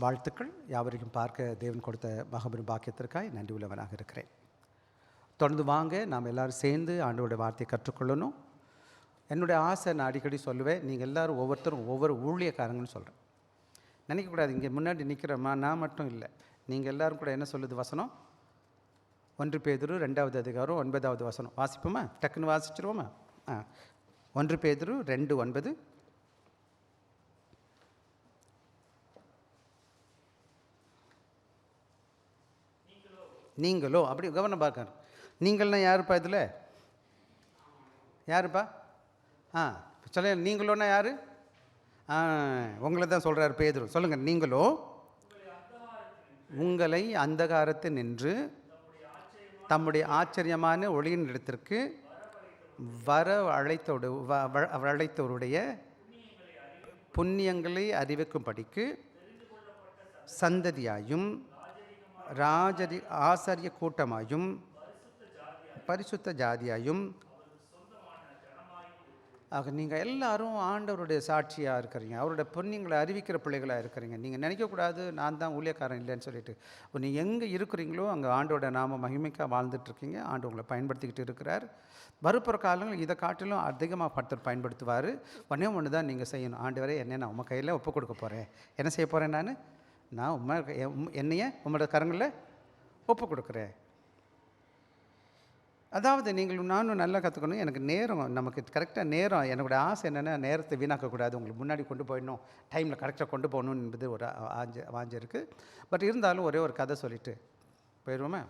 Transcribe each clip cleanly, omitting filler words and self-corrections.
வாழ்த்துக்கள். யாவரையும் பார்க்க தேவன் கொடுத்த மகபெரும் பாக்கியத்திற்காய் நன்றி உள்ளவனாக இருக்கிறேன். தொடர்ந்து வாங்க, நாம் எல்லோரும் சேர்ந்து ஆண்டவருடைய வார்த்தையை கற்றுக்கொள்ளணும். என்னுடைய ஆசை, நான் அடிக்கடி சொல்லுவேன், நீங்கள் எல்லோரும் ஒவ்வொருத்தரும் ஒவ்வொரு ஊழியக்காரங்கன்னு சொல்கிறேன். நினைக்கக்கூடாது இங்கே முன்னாடி நிற்கிறோமா நான் மட்டும் இல்லை, நீங்கள் எல்லோரும் கூட என்ன சொல்லுது வசனம்? 1 பேதுரு 2வது அதிகாரம் 9வது வசனம் வாசிப்போமா? டக்குன்னு வாசிச்சிருவோமா? 1 பேதுரு 2:9. நீங்களோ, அப்படி கவனம் பார்க்கணும். நீங்கள்னா யாருப்பா? இதில் யாருப்பா? சொல்ல, நீங்களோன்னா யார்? உங்களை தான் சொல்கிறார் பேதுரு. சொல்லுங்கள். நீங்களோ உங்களை அந்தகாரத்தில் நின்று தம்முடைய ஆச்சரியமான ஒளியின் இடத்திற்கு வர அழைத்தவருடைய புண்ணியங்களை அறிவிக்கும்படிக்கு சந்ததியாயும் ஆசாரிய கூட்டமாயும் பரிசுத்த ஜாதியாயும், ஆக நீங்கள் எல்லாரும் ஆண்டவருடைய சாட்சியாக இருக்கிறீங்க, அவருடைய புண்ணியங்களை அறிவிக்கிற பிள்ளைகளாக இருக்கிறீங்க. நீங்கள் நினைக்கக்கூடாது நான் தான் ஊழியக்காரன் இல்லைன்னு சொல்லிட்டு. நீங்கள் எங்கே இருக்கிறீங்களோ அங்கே ஆண்டோட நாம மகிமைக்காக வாழ்ந்துட்டுருக்கீங்க. ஆண்டு உங்களை பயன்படுத்திக்கிட்டு இருக்கிறார். வரப்போகிற காலங்கள் இதை காட்டிலும் அதிகமாக பட்டர் பயன்படுத்துவார். ஒன்று தான் நீங்கள் செய்யணும். ஆண்டவரே, என்னை நான் உங்கள் கையில் ஒப்பு கொடுக்க போகிறேன். என்ன செய்ய போகிறேன்? நான் என்னைய உங்களோட கரங்களில் ஒப்பு கொடுக்குறேன். அதாவது நீங்கள் நானும் நல்லா கற்றுக்கணும். எனக்கு நேரம், நமக்கு கரெக்டாக நேரம், என்னோடய ஆசை என்னென்னா நேரத்தை வீணாக்கக்கூடாது, உங்களுக்கு முன்னாடி கொண்டு போயிடணும், டைமில் கரெக்டாக கொண்டு போகணும் என்பது ஒரு வாஞ்சை இருக்குது. பட் இருந்தாலும் ஒரே ஒரு கதை சொல்லிவிட்டு போயிடுவோமே.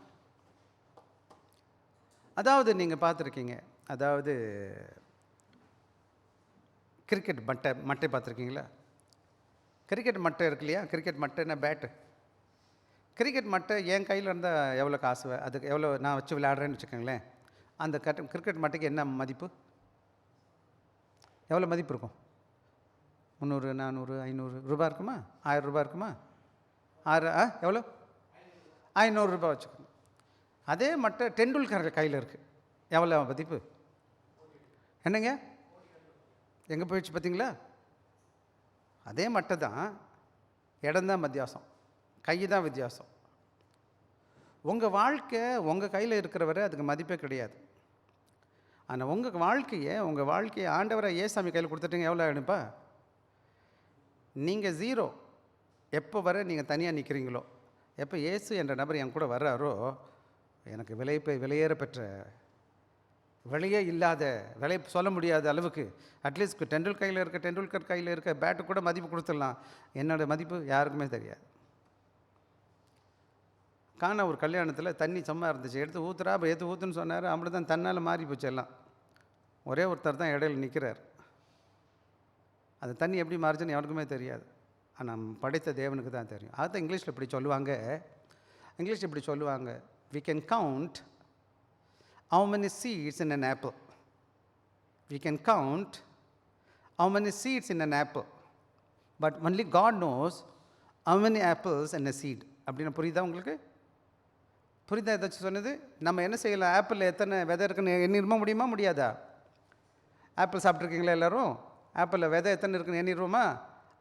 அதாவது நீங்கள் பார்த்துருக்கீங்க, அதாவது கிரிக்கெட் மட்டை பார்த்துருக்கீங்களா? கிரிக்கெட் மட்டை இருக்கு இல்லையா? Cricket மட்டைன்னா bat. கிரிக்கெட் மட்டை என் கையில் இருந்தால் எவ்வளோ காசு, அதுக்கு எவ்வளோ நான் வச்சு விளையாடுறேன்னு வச்சுக்கோங்களேன். அந்த கிரிக்கெட் மட்டைக்கு என்ன மதிப்பு? எவ்வளோ மதிப்பு இருக்கும்? 300, 400, 500 ரூபா இருக்குமா? 1000 ரூபா இருக்குமா? எவ்வளோ? 500 ரூபா வச்சுக்கோங்க. அதே மட்டை டெண்டுல்கர் கையில் இருக்குது, எவ்வளோ மதிப்பு? என்னங்க, எங்கே போயிடுச்சு பார்த்தீங்களா? அதே மட்டை தான், இடம்தான் வித்தியாசம், கை தான் வித்தியாசம். உங்கள் வாழ்க்கை உங்கள் கையில் இருக்கிற வரை அதுக்கு மதிப்பே கிடையாது. ஆனால் உங்கள் வாழ்க்கையை ஆண்டவரை ஏசாமி கையில் கொடுத்துட்டீங்க, எவ்வளோ ஆகிடுப்பா? நீங்கள் 0 எப்போ வர நீங்கள் தனியாக நிற்கிறீங்களோ, எப்போ இயேசு என்ற நபர் என் கூட வர்றாரோ, எனக்கு விலையேற பெற்ற, விலையே இல்லாத, விலை சொல்ல முடியாத அளவுக்கு, அட்லீஸ்ட் டெண்டுல்கர் கையில் இருக்க பேட்டு கூட மதிப்பு கொடுத்துடலாம். என்னோடய மதிப்பு யாருக்குமே தெரியாது. ஒரு கல்யாணத்தில் தண்ணி சும்மா இருந்துச்சு, எடுத்து ஊற்றுறா, அப்போ எடுத்து ஊற்றுன்னு சொன்னார். அப்படி தான் தன்னால் மாறி போச்சு எல்லாம். ஒரே ஒருத்தர் தான் இடையில் நிற்கிறார். அந்த தண்ணி எப்படி மாறிச்சுன்னு எவனுக்குமே தெரியாது. ஆனால் படைத்த தேவனுக்கு தான் தெரியும். அதுதான் இங்கிலீஷில் இப்படி சொல்லுவாங்க, we can count how many seeds in an apple. We can count how many seeds in an apple, but only God knows how many apples in a seed. அப்படின்னு புரியுதா உங்களுக்கு? புரியுதா ஏதாச்சும் சொன்னது? நம்ம என்ன செய்யலாம்? ஆப்பிளில் எத்தனை விதை இருக்குன்னு எண்ணிருமா? முடியுமா? முடியாதா? ஆப்பிள் சாப்பிட்ருக்கீங்களா எல்லோரும்? ஆப்பிளில் விதை எத்தனை இருக்குன்னு எண்ணிடுவோமா?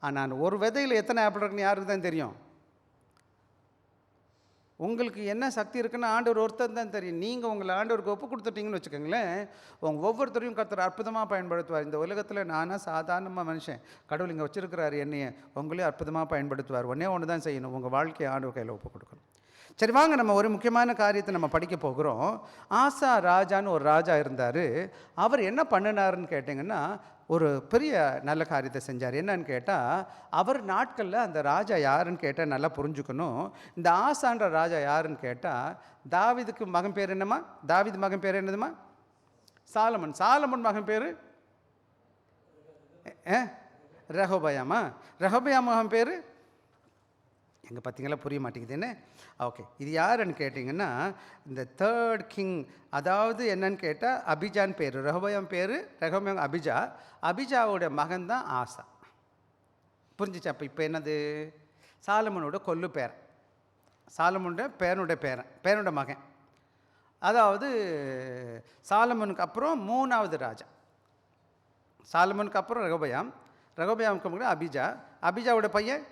ஆனால் ஒரு விதையில் எத்தனை ஆப்பிள் இருக்குன்னு யாருக்கு தான் தெரியும்? உங்களுக்கு என்ன சக்தி இருக்குன்னு ஆண்டவர் ஒருத்தர் தான் தெரியும். நீங்கள் உங்களை ஆண்டவருக்கு ஒப்பு கொடுத்துட்டீங்கன்னு வச்சுக்கோங்களேன், உங்கள் ஒவ்வொருத்தரையும் கர்த்தர் அற்புதமாக பயன்படுத்துவார். இந்த உலகத்தில் நானாக சாதாரணமாக மனுஷன், கடவுள் இங்கே வச்சுருக்கிறார் என்னையை, உங்களையும் அற்புதமாக பயன்படுத்துவார். ஒன்று தான் செய்யணும், உங்கள் வாழ்க்கையை ஆண்டவர் கையில் ஒப்பு கொடுக்கணும். சரி, வாங்க, நம்ம ஒரு முக்கியமான காரியத்தை நம்ம படிக்க போகிறோம். ஆசா ராஜான்னு ஒரு ராஜா இருந்தார். அவர் என்ன பண்ணினாருன்னு கேட்டிங்கன்னா, ஒரு பெரிய நல்ல காரியத்தை செஞ்சார். என்னன்னு கேட்டால், அவர் நாட்களில் அந்த ராஜா யாருன்னு கேட்டால் நல்லா புரிஞ்சுக்கணும். இந்த ஆசான்ற ராஜா யாருன்னு கேட்டால், தாவீதுக்கு மகன் பேர் என்னம்மா? தாவீது மகன் பேர் என்னதுமா? சாலமன். சாலமன் மகன் பேர் ரெகொபயாமா. ரெகொபயாம் மகன் பேர் எங்கே பார்த்தீங்களா? புரிய மாட்டேங்குது என்ன? ஓகே, இது யாருன்னு கேட்டிங்கன்னா, இந்த 3rd கிங், அதாவது என்னன்னு கேட்டால் அபிஜான் பேர். ரெகொபயாம் அபிஜாவோட மகன் தான் ஆசா. புரிஞ்சிச்சு? அப்போ இப்போ என்னது? சாலமனோட கொல்லு பேரன், சாலமனோட பேரனோட மகன். அதாவது சாலமனுக்கு அப்புறம் 3வது ராஜா. சாலமனுக்கு அப்புறம் ரெகொபயாமுக்கு அப்புறம் அபிஜாவோட பையன்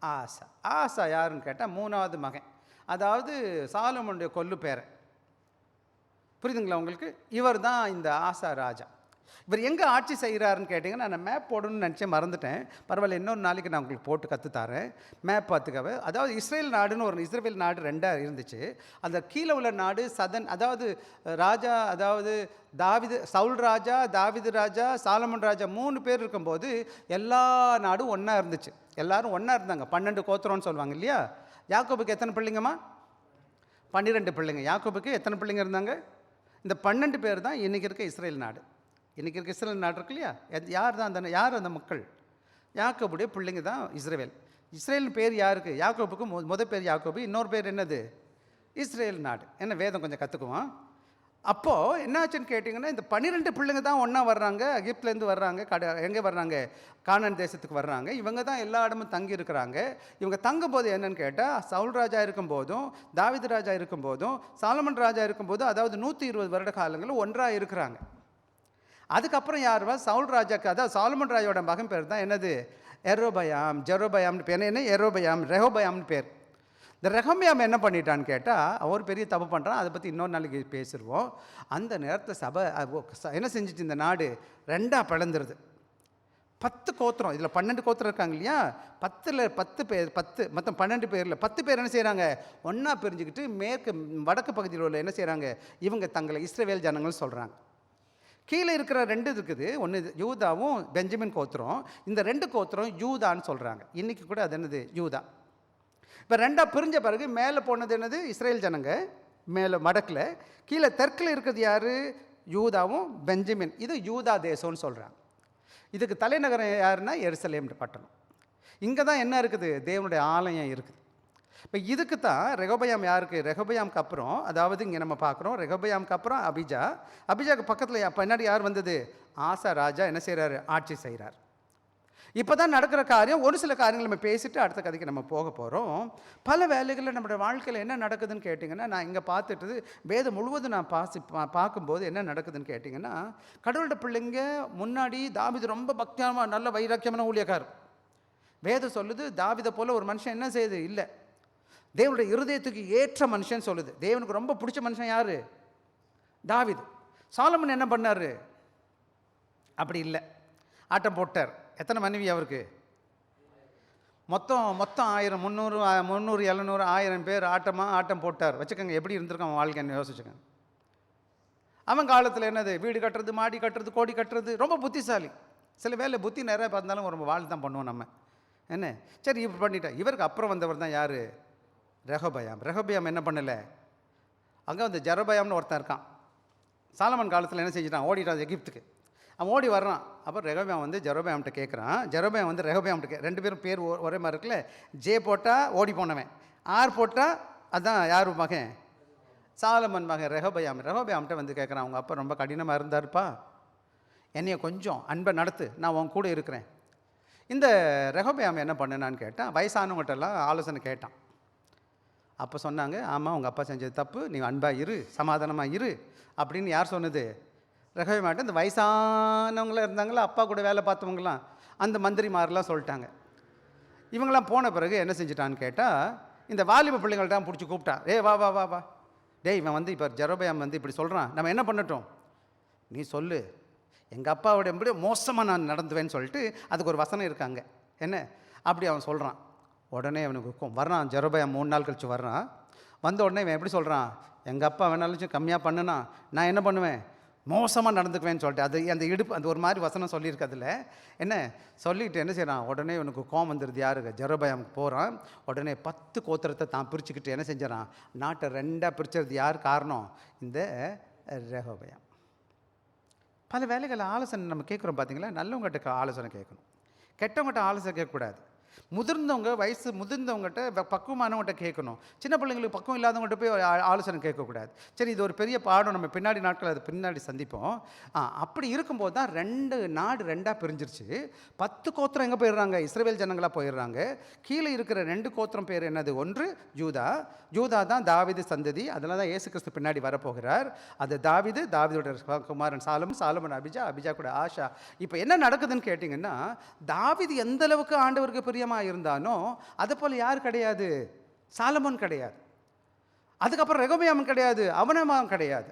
ஆசா. ஆசா யாருன்னு கேட்டால் 3வது மகன், அதாவது சாலமோனுடைய கொல்லு பேரன். புரியுதுங்களா உங்களுக்கு? இவர் தான் இந்த ஆசா ராஜா. இவர் எங்கே ஆட்சி செய்கிறாருன்னு கேட்டிங்கன்னா, நான் மேப் போடணும்னு நினச்சேன், மறந்துட்டேன். பரவாயில்ல, இன்னொரு நாளைக்கு நான் உங்களுக்கு போட்டு கற்றுத்தாரேன். மேப் பார்த்துக்கவே. அதாவது இஸ்ரேல் நாடுன்னு ஒரு இஸ்ரேல் நாடு 2ஆக இருந்துச்சு. அந்த கீழே உள்ள நாடு அதாவது ராஜா, அதாவது சவுல் ராஜா, தாவீது ராஜா, சாலமன் ராஜா 3 பேர் இருக்கும்போது எல்லா நாடும் ஒன்றா இருந்துச்சு. எல்லாரும் ஒன்றா இருந்தாங்க. 12 கோத்திரம்னு சொல்லுவாங்க இல்லையா? யாக்கோபுக்கு எத்தனை பிள்ளைங்கம்மா? 12 பிள்ளைங்க. யாக்கோபுக்கு எத்தனை பிள்ளைங்க இருந்தாங்க? இந்த 12 பேர் தான் இன்றைக்கி இருக்க இஸ்ரேல் நாடு. இன்றைக்கி இருக்க இஸ்ரேல் நாடு இருக்கு இல்லையா? யார் அந்த மக்கள்? யாக்கோபுடைய பிள்ளைங்க தான் இஸ்ரேல். இஸ்ரேல் பேர் யாருக்கு? யாக்கோபுக்கு முதல் பேர் யாக்கோபு, இன்னொரு பேர் என்னது? இஸ்ரேல் நாடு. என்ன வேதம் கொஞ்சம் கற்றுக்குவோம். அப்போது என்னாச்சுன்னு கேட்டிங்கன்னா, இந்த 12 பிள்ளைங்க தான் ஒன்றா வர்றாங்க. எகிப்துலேருந்து வர்றாங்க. எங்கே வர்றாங்க? கானான் தேசத்துக்கு வர்றாங்க. இவங்க தான் எல்லா இடமும் தங்கி இருக்கிறாங்க. இவங்க தங்கும்போது என்னன்னு கேட்டால், சவுல் ராஜா இருக்கும்போதும், தாவீது ராஜா இருக்கும்போதும், சாலமன் ராஜா இருக்கும்போதும், அதாவது 120 வருட காலங்களும் ஒன்றாக இருக்கிறாங்க. அதுக்கப்புறம் யாருவா? சவுல் ராஜாக்கு, அதாவது சாலமன் ராஜாவோட மகன் பேர் தான் என்னது? ஜெரோபயாம்னு பேர். என்ன? ரெஹோபயாம்னு பேர். இந்த ரெஹோபயாம் என்ன பண்ணிட்டான்னு கேட்டால், அவர் பெரிய தப்பு பண்ணுறான். அதை பற்றி இன்னொரு நாளைக்கு பேசிடுவோம். அந்த நேரத்தில் சபை என்ன செஞ்சுட்டு, இந்த நாடு 2ஆக பிளந்துருது. 10 கோத்திரம், இதில் 12 கோத்திரம் இருக்காங்க இல்லையா? 10 பேர், மொத்தம் 12 பேரில் 10 பேர் என்ன செய்கிறாங்க? ஒன்றா பிரிஞ்சுக்கிட்டு வடக்கு பகுதியில் உள்ள என்ன செய்கிறாங்க? இவங்க தங்களை இஸ்ரவேல் ஜனங்கள் சொல்கிறாங்க. கீழே இருக்கிற 2 இருக்குது. ஒன்று யூதாவும் பெஞ்சமின் கோத்திரம். இந்த 2 கோத்திரம் யூதான்னு சொல்கிறாங்க. இன்றைக்கி கூட அது என்னது? யூதா. இப்போ 2ஆக பிரிஞ்ச பிறகு மேலே போனது என்னது? இஸ்ரேல் ஜனங்க மேலே வடக்கில். கீழே தெற்கில் இருக்கிறது யார்? யூதாவும் பெஞ்சமின். இது யூதா தேசம்னு சொல்கிறாங்க. இதுக்கு தலைநகரம் யாருன்னா எருசலேம் பட்டணம். இங்கே தான் என்ன இருக்குது? தேவனுடைய ஆலயம் இருக்குது. இப்போ இதுக்கு தான் ரெகோபயாம் யாருக்கு? ரெகோபயாமுக்கு அப்புறம், அதாவது இங்கே நம்ம பார்க்குறோம், ரெகோபயாமுக்கு அப்புறம் அபிஜாக்கு பக்கத்தில் பின்னாடி யார் வந்தது? ஆசா ராஜா என்ன செய்கிறாரு? ஆட்சி செய்கிறார். இப்போ தான் நடக்கிற காரியம். ஒரு சில காரியங்கள் நம்ம பேசிட்டு அடுத்த கதைக்கு நம்ம போக போகிறோம். பல வேலைகளில் நம்மளுடைய வாழ்க்கையில் என்ன நடக்குதுன்னு கேட்டிங்கன்னா, நான் இங்கே பார்த்துட்டு வேதம் முழுவதும் நான் பார்க்கும்போது என்ன நடக்குதுன்னு கேட்டிங்கன்னா, கடவுளோட பிள்ளைங்க முன்னாடி தாவீது ரொம்ப பக்தியான நல்ல வைராக்கியமான ஊழியக்கார். வேதம் சொல்லுது, தாவீதை போல் ஒரு மனுஷன் என்ன செய்யுது? இல்லை. தேவனுடைய இருதயத்துக்கு ஏற்ற மனுஷன் சொல்லுது. தேவனுக்கு ரொம்ப பிடிச்ச மனுஷன் யார்? தாவீது. சாலமன் என்ன பண்ணார்? அப்படி இல்லை, ஆட்டம் போட்டார். எத்தனை மனைவி அவருக்கு? மொத்தம் 1000, 300, 700, 1000 பேர் ஆட்டம் போட்டார் வச்சுக்கோங்க. எப்படி இருந்திருக்கான் அவன் வாழ்க்கைன்னு யோசிச்சுக்கோங்க. அவன் காலத்தில் என்னது? வீடு கட்டுறது, மாடி கட்டுறது, கோடி கட்டுறது, ரொம்ப புத்திசாலி. சில வேலை புத்தி நிறைய பார்த்தாலும் ஒரு வாழ் தான் பண்ணுவோம் நம்ம. என்ன சரி இப்படி பண்ணிட்டேன். இவருக்கு அப்புறம் வந்தவர் தான் யார்? ரெகோபயாம் என்ன பண்ணலை? அங்கே வந்து ஜெரோபயாம்னு ஒருத்தன் இருக்கான். சாலமன் காலத்தில் என்ன செஞ்சிட்டான்? ஓடிட்டான் எகிப்துக்கு. அவன் ஓடி வர்றான். அப்போ ரெகோபயாம் வந்து ஜெரோபயாம்கிட்ட கேட்குறான். ஜெரோபயாம் வந்து ரெகோபயாம்கிட்ட 2 பேரும் பேர் ஒரே மாதிரி இருக்குல்ல. ஜே போட்டால் ஓடி போனவன், ஆர் போட்டால் அதுதான் யார் மகன்? சாலமன் மகன் ரெகோபயாம்கிட்ட வந்து கேட்குறான், அவங்க அப்பா ரொம்ப கடினமாக இருந்தார்ப்பா, என்னைய கொஞ்சம் அன்பை நடத்து, நான் உன் கூட இருக்கிறேன். இந்த ரெகோபயாம் என்ன பண்ணனான்னு கேட்டான். வயசானவங்கள்ட்டெல்லாம் ஆலோசனை கேட்டான். அப்போ சொன்னாங்க, ஆமாம் உங்கள் அப்பா செஞ்சது தப்பு, நீ அன்பாக இரு, சமாதானமாக இரு அப்படின்னு. யார் சொன்னது? ரெகோபயாம். இந்த வயசானவங்களாம் இருந்தாங்களா, அப்பா கூட வேலை பார்த்தவங்களாம், அந்த மந்திரிமாரெலாம் சொல்லிட்டாங்க. இவங்களாம் போன பிறகு என்ன செஞ்சிட்டான்னு கேட்டால், இந்த வாலிப பிள்ளைங்கள்ட்ட பிடிச்சி கூப்பிட்டான். வா வா வா வா, இவன் வந்து இப்போ ஜெரோபயாம் வந்து இப்படி சொல்கிறான், நம்ம என்ன பண்ணட்டும்? நீ சொல்லு, எங்கள் அப்பாவோட எப்படி மோசமாக நான் நடந்துவேன்னு சொல்லிட்டு அதுக்கு ஒரு வசனம் இருக்காங்க. என்ன அப்படி அவன் சொல்கிறான். உடனே அவனுக்கு வர்றான். ஜெரோபயாம் 3 நாள் கழிச்சு வர்றான். வந்த உடனே இவன் எப்படி சொல்கிறான்? எங்கள் அப்பா வேணாலும் கம்மியாக பண்ணுனா நான் என்ன பண்ணுவேன்? மோசமாக நடந்துக்குவேன்னு சொல்லிட்டு அந்த இடுப்பு அந்த ஒரு மாதிரி வசனம் சொல்லியிருக்கு. அதில் என்ன சொல்லிட்டு என்ன செய்கிறான்? உடனே இவனுக்கு கோவம் வந்துடுது. யாருக்கு? ஜெரோபயாமுக்கு போகிறான். உடனே 10 கோத்திரத்தை தான் பிரிச்சுக்கிட்டு என்ன செஞ்சிடறான்? நாட்டை 2ஆக பிரிச்சது யார் காரணம்? இந்த ரெகோபயாம். பல வேலைகள் ஆலோசனை நம்ம கேட்குறோம் பார்த்தீங்களா? நல்லவங்ககிட்ட ஆலோசனை கேட்கணும், கெட்டவங்ககிட்ட ஆலோசனை கேட்கக்கூடாது. வயசு முதிர்ந்தவங்ககிட்ட, பக்குவமானவங்ககிட்ட கேட்கணும். சின்ன பிள்ளைங்களுக்கு பக்குவம் இல்லாதவங்ககிட்ட போய் ஆலோசனை கேட்கக்கூடாது. சரி, இது ஒரு பெரிய பாடம். நம்ம பின்னாடி நாட்கள் அது பின்னாடி சந்திப்போம். அப்படி இருக்கும்போது தான் 2 நாடு 2ஆக பிரிஞ்சிருச்சு. 10 கோத்திரம் எங்கே போயிடுறாங்க? இஸ்ரவேல் ஜனங்களாக போயிடுறாங்க. கீழே இருக்கிற 2 கோத்திரம் பேர் என்னது? ஒன்று யூதா தான் தாவீது சந்ததி. அதனால தான் இயேசு கிறிஸ்து பின்னாடி வரப்போகிறார். அது தாவீதோட குமாரன் சாலமன், அபிஜா கூட ஆஷா. இப்போ என்ன நடக்குதுன்னு கேட்டிங்கன்னா, தாவீது எந்த அளவுக்கு ஆண்டவருக்கு பிரியமான பிரியமாக இருந்தானோ அதை போல் யார் கிடையாது? சாலமோன் கிடையாது. அதுக்கப்புறம் ரெகொபெயாம் கிடையாது, அவனமாம் கிடையாது.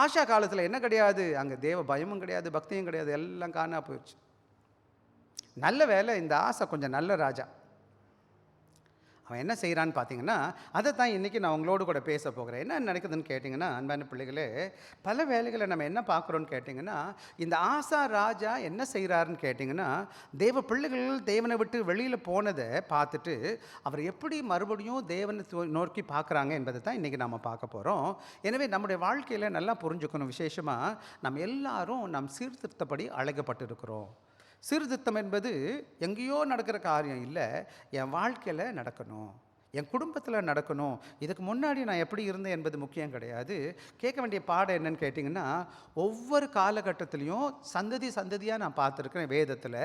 ஆஷா காலத்தில் என்ன கிடையாது? அங்கே தேவ பயமும் கிடையாது, பக்தியும் கிடையாது, எல்லாம் காணா போயிடுச்சு. நல்ல வேலை, இந்த ஆசை கொஞ்சம் நல்ல ராஜா. அவன் என்ன செய்கிறான்னு பார்த்தீங்கன்னா, அதை தான் இன்றைக்கி நான் உங்களோடு கூட பேச போகிறேன். என்ன நடக்குதுன்னு கேட்டிங்கன்னா, அன்பான பிள்ளைகளே, பல வேலைகளை நம்ம என்ன பார்க்குறோன்னு கேட்டிங்கன்னா, இந்த ஆசா ராஜா என்ன செய்கிறாருன்னு கேட்டிங்கன்னா, தேவ பிள்ளைகள் தேவனை விட்டு வெளியில் போனதை பார்த்துட்டு அவர் எப்படி மறுபடியும் தேவனை நோக்கி பார்க்குறாங்க என்பதை தான் இன்றைக்கி நம்ம பார்க்க போகிறோம். எனவே நம்முடைய வாழ்க்கையில் நல்லா புரிஞ்சுக்கணும். விசேஷமாக நம்ம எல்லாரும் நம் சீர்திருத்தப்படி அழைக்கப்பட்டு இருக்கிறோம். சீர்திருத்தம் என்பது எங்கேயோ நடக்கிற காரியம் இல்லை, என் வாழ்க்கையில் நடக்கணும், என் குடும்பத்தில் நடக்கணும். இதுக்கு முன்னாடி நான் எப்படி இருந்தேன் என்பது முக்கியம் கிடையாது. கேட்க வேண்டிய பாடம் என்னன்னு கேட்டிங்கன்னா, ஒவ்வொரு காலகட்டத்திலையும் சந்ததியாக நான் பார்த்துருக்கேன் வேதத்தில்.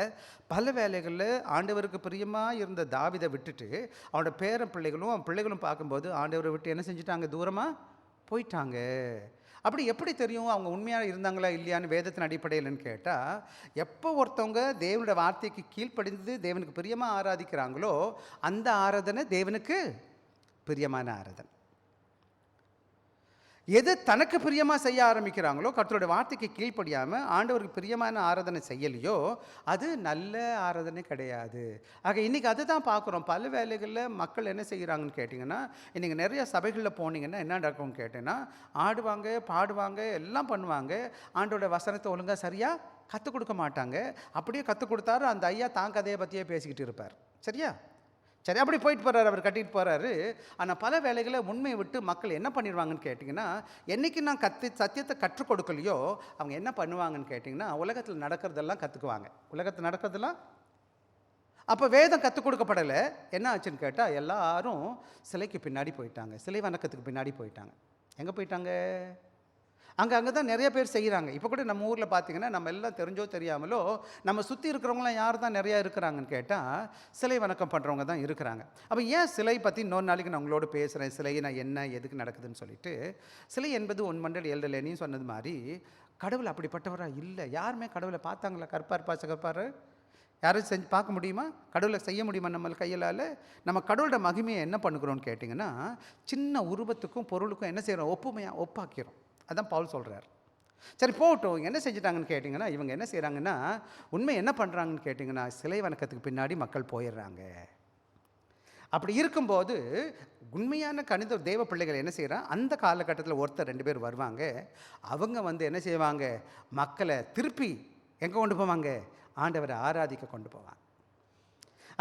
பல வேலைகளில் ஆண்டவருக்கு பிரியமாக இருந்த தாவீதை விட்டுட்டு அவனோட பேரன் பிள்ளைகளும் அவன் பிள்ளைகளும் பார்க்கும்போது ஆண்டவரை விட்டு என்ன செஞ்சுட்டாங்க? தூரமாக போயிட்டாங்க. அப்படி எப்படி தெரியும் அவங்க உண்மையாக இருந்தாங்களா இல்லையான்னு வேதத்தின் அடிப்படையில்னு கேட்டால், எப்போ ஒருத்தவங்க தேவனுடைய வார்த்தைக்கு கீழ்ப்படிந்து தேவனுக்கு பிரியமாக ஆராதிக்கிறாங்களோ அந்த ஆராதனை தேவனுக்கு பிரியமான ஆராதனை. எது தனக்கு பிரியமாக செய்ய ஆரம்பிக்கிறாங்களோ, கர்த்தருடைய வார்த்தைக்கு கீழ்ப்படியாமல் ஆண்டவருக்கு பிரியமான ஆராதனை செய்யலையோ அது நல்ல ஆராதனை கிடையாது. ஆக இன்றைக்கி அதை தான் பார்க்குறோம். பல வேலைகளில் மக்கள் என்ன செய்கிறாங்கன்னு கேட்டிங்கன்னா, இன்றைக்கி நிறைய சபைகளில் போனீங்கன்னா என்ன நடக்கும்னு கேட்டேன்னா, ஆடுவாங்க, பாடுவாங்க, எல்லாம் பண்ணுவாங்க. ஆண்டோட வசனத்தை ஒழுங்காக சரியாக கற்றுக் கொடுக்க மாட்டாங்க. அப்படியே கற்றுக் கொடுத்தாரு அந்த ஐயா தான் கதையை பற்றியே பேசிக்கிட்டு இருப்பார். சரியா? சரி, அப்படி போயிட்டு போகிறாரு, அவர் கட்டிட்டு போகிறாரு. ஆனால் பல வேலைகளை உண்மையை விட்டு மக்கள் என்ன பண்ணிடுவாங்கன்னு கேட்டிங்கன்னா, என்றைக்கு நான் சத்தியத்தை கற்றுக் கொடுக்கலையோ அவங்க என்ன பண்ணுவாங்கன்னு கேட்டிங்கன்னா, உலகத்தில் நடக்கிறதெல்லாம் கற்றுக்குவாங்க. உலகத்தில் நடக்கிறதெல்லாம் அப்போ வேதம் கற்றுக் கொடுக்கப்படலை. என்ன ஆச்சுன்னு கேட்டால், எல்லாரும் சிலைக்கு பின்னாடி போயிட்டாங்க, சிலை வணக்கத்துக்கு பின்னாடி போயிட்டாங்க. எங்கே போயிட்டாங்க? அங்கே தான் நிறைய பேர் செய்கிறாங்க. இப்போ கூட நம்ம ஊரில் பார்த்திங்கன்னா, நம்ம எல்லாம் தெரிஞ்சோ தெரியாமலோ நம்ம சுற்றி இருக்கிறவங்களாம் யார் தான் நிறையா இருக்கிறாங்கன்னு கேட்டால், சிலை வணக்கம் பண்ணுறவங்க தான் இருக்கிறாங்க. அப்போ ஏன் சிலை பற்றி இன்னொரு நாளைக்கு நான் உங்களோட பேசுகிறேன். சிலை நான் என்ன, எதுக்கு நடக்குதுன்னு சொல்லிட்டு. சிலை என்பது ஒன்மண்டல் எல்டலேனின்னு சொன்னது மாதிரி கடவுள் அப்படிப்பட்டவராக இல்லை. யாருமே கடவுளை பார்த்தாங்களா? கற்பார் பாசகப்பார் யாரும் செஞ்சு பார்க்க முடியுமா? கடவுளை செய்ய முடியுமா நம்ம கையிலால்? நம்ம கடவுளோட மகிமையை என்ன பண்ணுகிறோன்னு கேட்டிங்கன்னா, சின்ன உருவத்துக்கும் பொருளுக்கும் என்ன செய்கிறோம்? ஒப்பாக்கிறோம். அதான் பவுல் சொல்கிறார். சரி, போகட்டும். என்ன செஞ்சிட்டாங்கன்னு கேட்டிங்கன்னா, இவங்க என்ன செய்கிறாங்கன்னா, உண்மை என்ன பண்ணுறாங்கன்னு கேட்டிங்கன்னா, சிலை வணக்கத்துக்கு பின்னாடி மக்கள் போயிடுறாங்க. அப்படி இருக்கும்போது உண்மையான கணித தேவ பிள்ளைகள் என்ன செய்கிறாங்க, அந்த காலகட்டத்தில் ஒருத்தர் 2 பேர் வருவாங்க. அவங்க என்ன செய்வாங்க? மக்களை திருப்பி எங்கே கொண்டு போவாங்க? ஆண்டவரை ஆராதிக்க கொண்டு போவாங்க.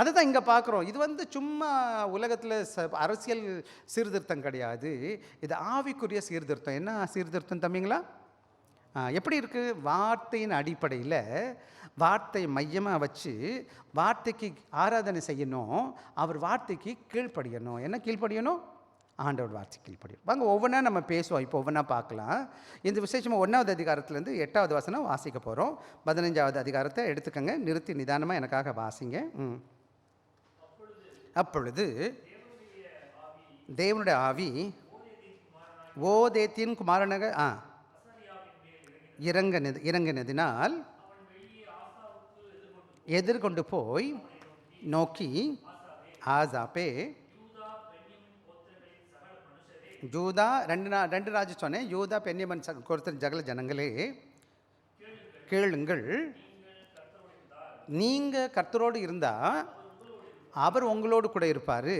அதை தான் இங்கே பார்க்குறோம். இது சும்மா உலகத்தில் அரசியல் சீர்திருத்தம் கிடையாது, இது ஆவிக்குரிய சீர்திருத்தம். என்ன சீர்திருத்தம் தம்பிங்களா? எப்படி இருக்குது? வார்த்தையின் அடிப்படையில் வார்த்தையை மையமாக வச்சு வார்த்தைக்கு ஆராதனை செய்யணும், அவர் வார்த்தைக்கு கீழ்ப்படியணும். என்ன கீழ்ப்படியணும்? ஆண்டவர் வார்த்தை கீழ்ப்படியணும். வாங்க ஒவ்வொன்றா நம்ம பேசுவோம். இப்போ ஒவ்வொன்றா பார்க்கலாம். இந்த விசேஷமாக 1வது அதிகாரத்துலேருந்து 8வது வசனம் வாசிக்க போகிறோம். 15வது அதிகாரத்தை எடுத்துக்கங்க, நிறுத்தி நிதானமாக எனக்காக வாசிங்க. அப்பொழுது தேவனுடைய ஆவி ஓதேத்தின் குமாரனாக இறங்கினதினால் எதிர்கொண்டு போய் நோக்கி, ஆசாப்பே யூதா, 2 ராஜ்யம் சொன்னேன், யூதா பென்யமன் கொடுத்த ஜகல ஜனங்களே கேளுங்கள், நீங்கள் கர்த்தரோடு இருந்தால் அவர் உங்களோடு கூட இருப்பார்.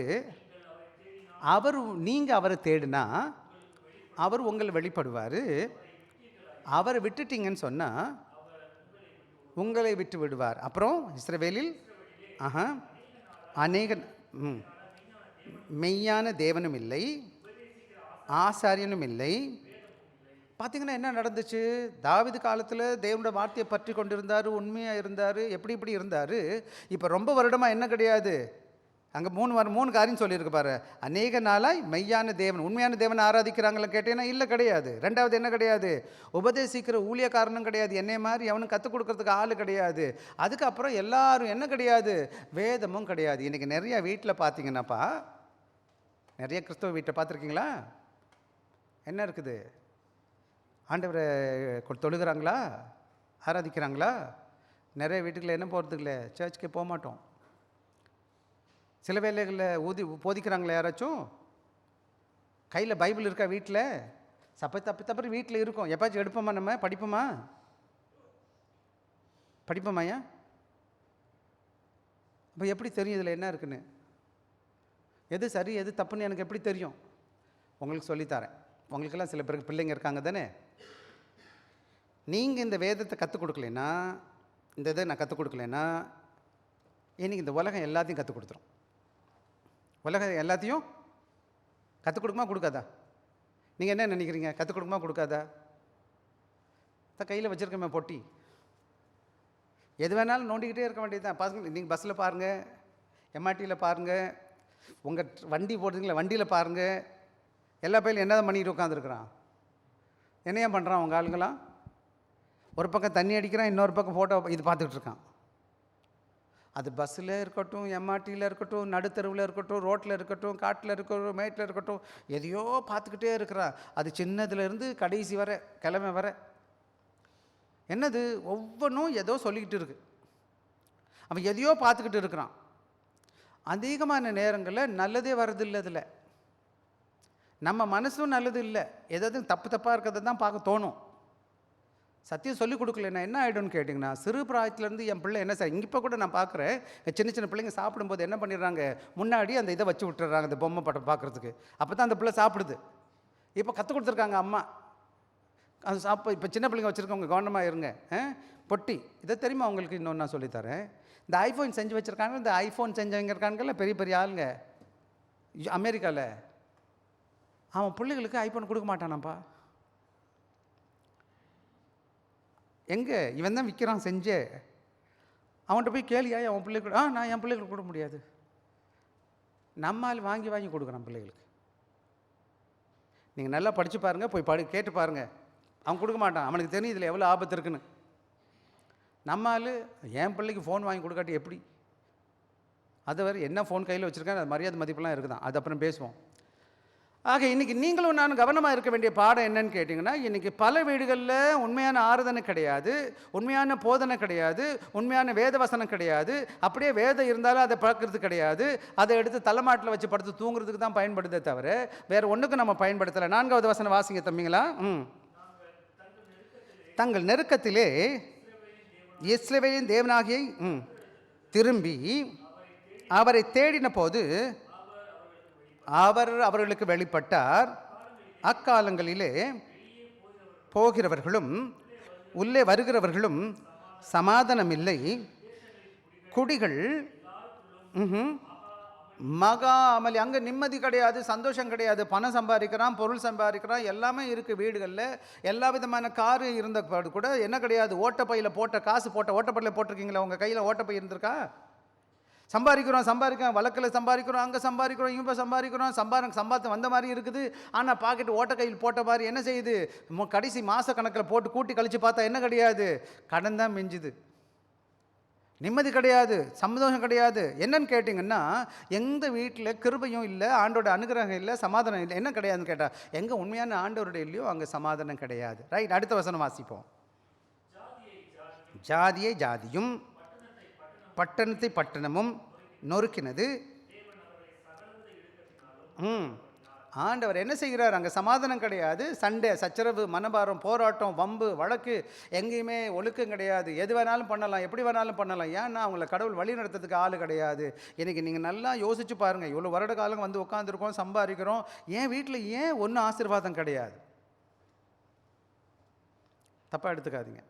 நீங்கள் அவரை தேடினா அவர் உங்களை வெளிப்படுவார். அவரை விட்டுட்டீங்கன்னு சொன்னால் உங்களை விட்டு விடுவார். அப்புறம் இஸ்ரவேலில் அநேக மெய்யான தேவனும் இல்லை, ஆசாரியனும் இல்லை. பார்த்திங்கன்னா என்ன நடந்துச்சு? தாவீது காலத்தில் தேவனோட வார்த்தையை பற்றி கொண்டிருந்தார், உண்மையாக இருந்தார், எப்படி இருந்தார். இப்போ ரொம்ப வருடமாக என்ன கிடையாது, அங்கே 3 காரியம் சொல்லியிருக்கு பாரு. அநேக நாளாய் மெய்யான தேவன், உண்மையான தேவனை ஆராதிக்கிறாங்களா கேட்டீங்கன்னா இல்லை, கிடையாது. 2வது என்ன கிடையாது? உபதேசிக்கிற ஊழியக்காரனும் கிடையாது, என்னை மாதிரி அவனுக்கு கற்றுக் கொடுக்கறதுக்கு ஆள் கிடையாது. அதுக்கப்புறம் எல்லாரும் என்ன கிடையாது? வேதமும் கிடையாது. இன்றைக்கி நிறையா வீட்டில் பார்த்தீங்கன்னாப்பா, நிறைய கிறிஸ்தவ வீட்டை பார்த்துருக்கீங்களா? என்ன இருக்குது? ஆண்டவரை தொழுகிறாங்களா? ஆராதிக்கிறாங்களா? நிறைய வீட்டுக்குள்ள என்ன போகிறதுக்கு இல்லை, சர்ச்சுக்கே போக மாட்டோம். சில வேளைகளில் போதிக்கிறாங்களா யாராச்சும்? கையில் பைபிள் இருக்கா வீட்டில்? தப்பு வீட்டில் இருக்கும். எப்பாச்சும் எடுப்போமா, நம்ம படிப்போமா? படிப்போமாயா? அப்போ எப்படி தெரியும் இதில் என்ன இருக்குன்னு? எது சரி எது தப்புன்னு எனக்கு எப்படி தெரியும்? உங்களுக்கு சொல்லித்தரேன். உங்களுக்கெல்லாம் சில பேருக்கு பிள்ளைங்க இருக்காங்க தானே? நீங்கள் இந்த வேதத்தை கற்றுக் கொடுக்கலன்னா, இந்த இதை நான் கற்றுக் கொடுக்கலன்னா, இன்றைக்கி இந்த உலகம் எல்லாத்தையும் கற்றுக் கொடுத்துரும். உலகம் எல்லாத்தையும் கற்றுக் கொடுக்குமா கொடுக்காதா? நீங்கள் என்ன நினைக்கிறீங்க? கற்றுக் கொடுக்குமா கொடுக்காதா? கையில் வச்சுருக்கமே பொட்டி, எது வேணாலும் நோண்டிக்கிட்டே இருக்க வேண்டியது தான். பசங்க, நீங்கள் பஸ்ஸில் பாருங்கள், எம்ஆர்டியில் பாருங்கள், உங்கள் வண்டி போடுறீங்களா வண்டியில் பாருங்கள், எல்லா பையிலும் என்னதான் பண்ணிட்டு உட்காந்துருக்குறான்? என்னையா பண்ணுறான் உங்கள் ஆளுங்களாம்? ஒரு பக்கம் தண்ணி அடிக்கிறான், இன்னொரு பக்கம் ஃபோட்டோ இது பார்த்துக்கிட்டு இருக்கான். அது பஸ்ஸில் இருக்கட்டும், எம்ஆர்டியில் இருக்கட்டும், நடுத்தருவில் இருக்கட்டும், ரோட்டில் இருக்கட்டும், காட்டில் இருக்கட்டும், மேட்டில் இருக்கட்டும், எதையோ பார்த்துக்கிட்டே இருக்கிறான். அது சின்னதுலேருந்து கடைசி வர கிழமை வர என்னது, ஒவ்வொன்றும் ஏதோ சொல்லிக்கிட்டு இருக்கு. அவன் எதையோ பார்த்துக்கிட்டு இருக்கிறான். அதிகமான நேரங்களில் நல்லதே வர்றதில்லை. அதில் நம்ம மனசும் நல்லது இல்லை, ஏதாவது தப்பாக இருக்கிறத தான் பார்க்க தோணும். சத்தியம் சொல்லிக் கொடுக்கலன்னா என்ன ஆகிடும்னு கேட்டிங்கன்னா, சிறு பிராயத்துலேருந்து என் பிள்ளை என்ன சார், இப்போ கூட நான் பார்க்குறேன், சின்ன சின்ன பிள்ளைங்க சாப்பிடும்போது என்ன பண்ணிடுறாங்க, முன்னாடி அந்த இதை வச்சு விட்டுறாங்க, அந்த பொம்மை படம் பார்க்குறதுக்கு. அப்போ தான் அந்த பிள்ளை சாப்பிடுது. இப்போ கற்றுக் கொடுத்துருக்காங்க அம்மா, அது இப்போ சின்ன பிள்ளைங்க வச்சுருக்கவங்க கவனமாக இருங்க. பொட்டி இதை தெரியுமா உங்களுக்கு? இன்னொன்று நான் சொல்லித்தரேன். இந்த ஐஃபோன் செஞ்சு வச்சுருக்காங்க, இந்த ஐஃபோன் செஞ்சவங்க இருக்காங்கல்ல, பெரிய பெரிய ஆளுங்க அமெரிக்காவில், அவன் பிள்ளைகளுக்கு ஐஃபோன் கொடுக்க மாட்டானாப்பா. எங்கே இவன் தான் விற்கிறான் செஞ்சே. அவன்கிட்ட போய் கேளியா, அவன் பிள்ளைகளுக்கு நான் என் பிள்ளைகளுக்கு கொடுக்க முடியாது. நம்மால் வாங்கி வாங்கி கொடுக்குறான் பிள்ளைகளுக்கு. நீங்கள் நல்லா படித்து பாருங்கள், போய் கேட்டு பாருங்கள். அவன் கொடுக்க மாட்டான், அவனுக்கு தெரியும் இதில் எவ்வளோ ஆபத்து இருக்குன்னு. நம்மால் என் பிள்ளைக்கு ஃபோன் வாங்கி கொடுக்காட்டி எப்படி? அது வரை என்ன ஃபோன் கையில் வச்சுருக்கேன், அது மரியாதை மதிப்பெல்லாம் இருக்குதான், அது அப்புறம் பேசுவோம். ஆக இன்றைக்கி நீங்களும் நானும் கவனமாக இருக்க வேண்டிய பாடம் என்னன்னு கேட்டிங்கன்னா, இன்றைக்கி பல வீடுகளில் உண்மையான ஆறுதனை கிடையாது, உண்மையான போதனை கிடையாது, உண்மையான வேத வசனம் கிடையாது. அப்படியே வேதம் இருந்தாலும் அதை பார்க்கறது கிடையாது. அதை எடுத்து தலைமாட்டில் வச்சு படுத்து தூங்குறதுக்கு தான் பயன்படுதே தவிர வேறு ஒன்றுக்கும் நம்ம பயன்படுத்தலை. 4வது வசனம் வாசிங்க தம்பிங்களா. தங்கள் நெருக்கத்திலே இஸ்ரவேலின் தேவனாகியை திரும்பி அவரை தேடின போது அவர் அவர்களுக்கு வெளிப்பட்டார். அக்காலங்களிலே போகிறவர்களும் உள்ளே வருகிறவர்களும் சமாதானமில்லை, குடிகள் மகா அமளி. அங்கே நிம்மதி கிடையாது, சந்தோஷம் கிடையாது. பணம் சம்பாதிக்கிறான், பொருள் சம்பாதிக்கிறான், எல்லாமே இருக்குது வீடுகளில். எல்லா விதமான காரு இருந்த கூட என்ன கிடையாது, ஓட்டப்பையில் போட்ட காசு ஓட்டப்பையில் போட்டிருக்கீங்களா? உங்கள் கையில் ஓட்டப்பை இருந்திருக்கா? சம்பாதிக்கிறோம், வழக்கில் சம்பாதிக்கிறோம், அங்கே சம்பாதிக்கிறோம், இங்கே சம்பாதிக்கிறோம், சம்பாத்து வந்த மாதிரி இருக்குது. ஆனால் பாக்கெட் ஓட்ட கையில் போட்ட மாதிரி என்ன செய்யுது, கடைசி மாத கணக்கில் போட்டு கூட்டி கழித்து பார்த்தா என்ன கிடையாது, கடன் தான் மிஞ்சுது. நிம்மதி கிடையாது, சந்தோஷம் கிடையாது. என்னன்னு கேட்டிங்கன்னா, எந்த வீட்டில் கிருபையும் இல்லை, ஆண்டோட அனுகிரகம் இல்லை, சமாதானம் இல்லை. என்ன கிடையாதுன்னு கேட்டால், எங்கே உண்மையான ஆண்டவருடைய இல்லையோ அங்கே சமாதானம் கிடையாது. ரைட், அடுத்த வசனம் வாசிப்போம். ஜாதியை ஜாதியும் பட்டணத்தை பட்டணமும் நொறுக்கினது. ஆண்டவர் என்ன செய்கிறார்? அங்கே சமாதானம் கிடையாது, சண்டை சச்சரவு, மனபாரம், போராட்டம், வம்பு, வழக்கு, எங்கேயுமே ஒழுக்கம் கிடையாது. எது வேணாலும் பண்ணலாம், எப்படி வேணாலும் பண்ணலாம். ஏன்னா அவங்கள கடவுள் வழி நடத்துறதுக்கு ஆள் கிடையாது. இன்றைக்கி நீங்கள் நல்லா யோசிச்சு பாருங்கள், இவ்வளோ வருட காலம் வந்து உட்காந்துருக்கோம், சம்பாதிக்கிறோம், ஏன் வீட்டில் ஏன் ஒன்றும் ஆசீர்வாதம் கிடையாது? தப்பாக எடுத்துக்காதீங்க.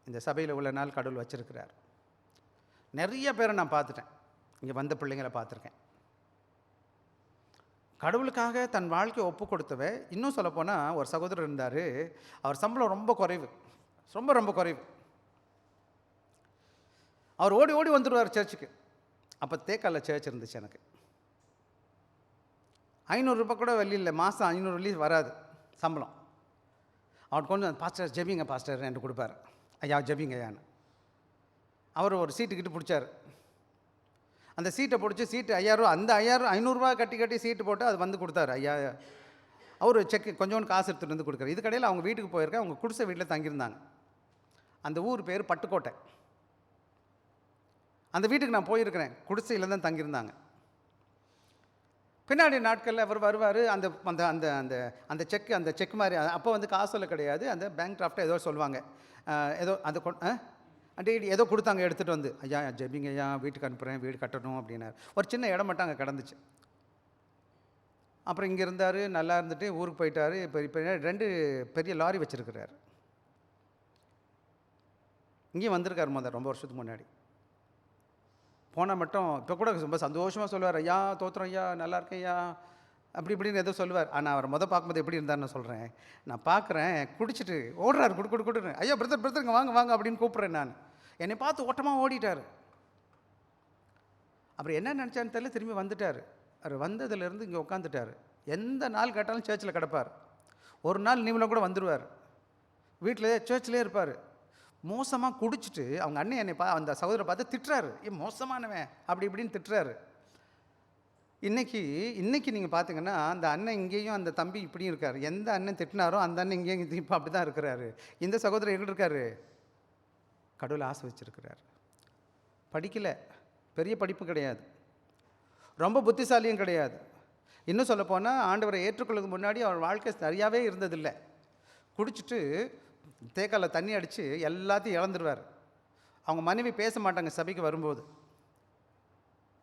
இந்த சபையில் உள்ள நாள் கடவுள் வச்சிருக்கிறார். நிறைய பேரை நான் பார்த்துட்டேன், இங்கே வந்த பிள்ளைங்களை பார்த்துருக்கேன். கடவுளுக்காக தன் வாழ்க்கையை ஒப்பு கொடுத்தவ. இன்னும் சொல்லப்போனால் ஒரு சகோதரர் இருந்தார், அவர் சம்பளம் ரொம்ப குறைவு, ரொம்ப ரொம்ப குறைவு. அவர் ஓடி ஓடி வந்துடுவார் சர்ச்சுக்கு. அப்போ தேக்காலில் சர்ச் இருந்துச்சு. எனக்கு 500 ரூபாய் கூட வெளி இல்லை, மாதம் 500 வெள்ளி வராது சம்பளம். அவர் கொஞ்சம் பாஸ்டர் ஜெபிங்க பாஸ்டர் என்று கொடுப்பார். ஐயா ஜெபிங்க ஐயான்னு. அவர் ஒரு சீட்டுக்கிட்டு பிடிச்சார். அந்த சீட்டை பிடிச்சி சீட்டு 5000 ரூபா, அந்த 500 கட்டி சீட்டு போட்டு அது வந்து கொடுத்தாரு. ஐயா அவர் செக்கு கொஞ்சோண்டு காசு எடுத்துகிட்டு வந்து கொடுக்குறாரு. இது கடையில் அவங்க வீட்டுக்கு போயிருக்கேன், அவங்க குடிசை வீட்டில் தங்கியிருந்தாங்க. அந்த ஊர் பேர் பட்டுக்கோட்டை. அந்த வீட்டுக்கு நான் போயிருக்கிறேன், குடிசையில் தான் தங்கியிருந்தாங்க. பின்னாடி நாட்களில் அவர் வருவார். அந்த அந்த அந்த அந்த அந்த செக் மாதிரி அப்போ வந்து காசுல கிடையாது. அந்த பேங்க் டிராஃப்ட்டை ஏதோ சொல்லுவாங்க. ஏதோ அந்த டெய்லி ஏதோ கொடுத்தாங்க எடுத்துகிட்டு வந்து, ஐயா ஜெபிங்க ஐயா, வீட்டுக்கு அனுப்புகிறேன், வீடு கட்டணும் அப்படின்னாரு. ஒரு சின்ன இடம் மட்டும் அங்கே கிடந்துச்சு. அப்புறம் இங்கே இருந்தார், நல்லா இருந்துட்டு ஊருக்கு போயிட்டார். இப்போ 2 பெரிய லாரி வச்சுருக்கிறார். இங்கேயும் வந்திருக்காரு ரொம்ப வருஷத்துக்கு முன்னாடி. போனால் மட்டும் இப்போ கூட ரொம்ப சந்தோஷமாக சொல்லுவார், ஐயா தோத்திரம் ஐயா, நல்லா இருக்கேன் ஐயா, அப்படி இப்படின்னு எதோ சொல்லுவார். ஆனால் அவர் பார்க்கும்போது எப்படி இருந்தார்னு நான் சொல்கிறேன். நான் பார்க்குறேன், குடிச்சிட்டு ஓடுறாரு, கொடுன்னு, ஐயா பிரதருங்க வாங்க வாங்க அப்படின்னு கூப்பிட்றேன். நான் என்னை பார்த்து ஓட்டமாக ஓடிட்டார். அப்புறம் என்ன நினச்சான்னு தெரியல, திரும்பி வந்துட்டார். அவர் வந்ததுலேருந்து இங்கே உட்காந்துட்டார். எந்த நாள் கேட்டாலும் சர்ச்சில் கிடப்பார். ஒரு நாள் லீவில் கூட வந்துடுவார். வீட்டில் சர்ச்சிலே இருப்பார். மோசமாக குடிச்சிட்டு அவங்க அண்ணன் என்னை அந்த சகோதரரை பார்த்து திட்டுறாரு, மோசமானவன் அப்படி இப்படின்னு திட்டுறாரு. இன்றைக்கி நீங்கள் பார்த்தீங்கன்னா அந்த அண்ணன் இங்கேயும் அந்த தம்பி இப்படியும் இருக்கார். எந்த அண்ணன் திட்டினாரோ அந்த அண்ணன் இங்கேயும் இப்போ அப்படி தான் இருக்கிறாரு. இந்த சகோதரர் எப்படி இருக்காரு? கடவுள் ஆசை வச்சுருக்கிறார். படிக்கலை, பெரிய படிப்பு கிடையாது, ரொம்ப புத்திசாலியும் கிடையாது. இன்னும் சொல்லப்போனால் ஆண்டவரை ஏற்றுக்கொள்ளுக்கு முன்னாடி அவர் வாழ்க்கை சரியாகவே இருந்ததில்லை. குடிச்சிட்டு தேக்கால தண்ணி அடித்து எல்லாத்தையும் இழந்துருவார். அவங்க மனைவி பேச மாட்டாங்க சபைக்கு வரும்போது.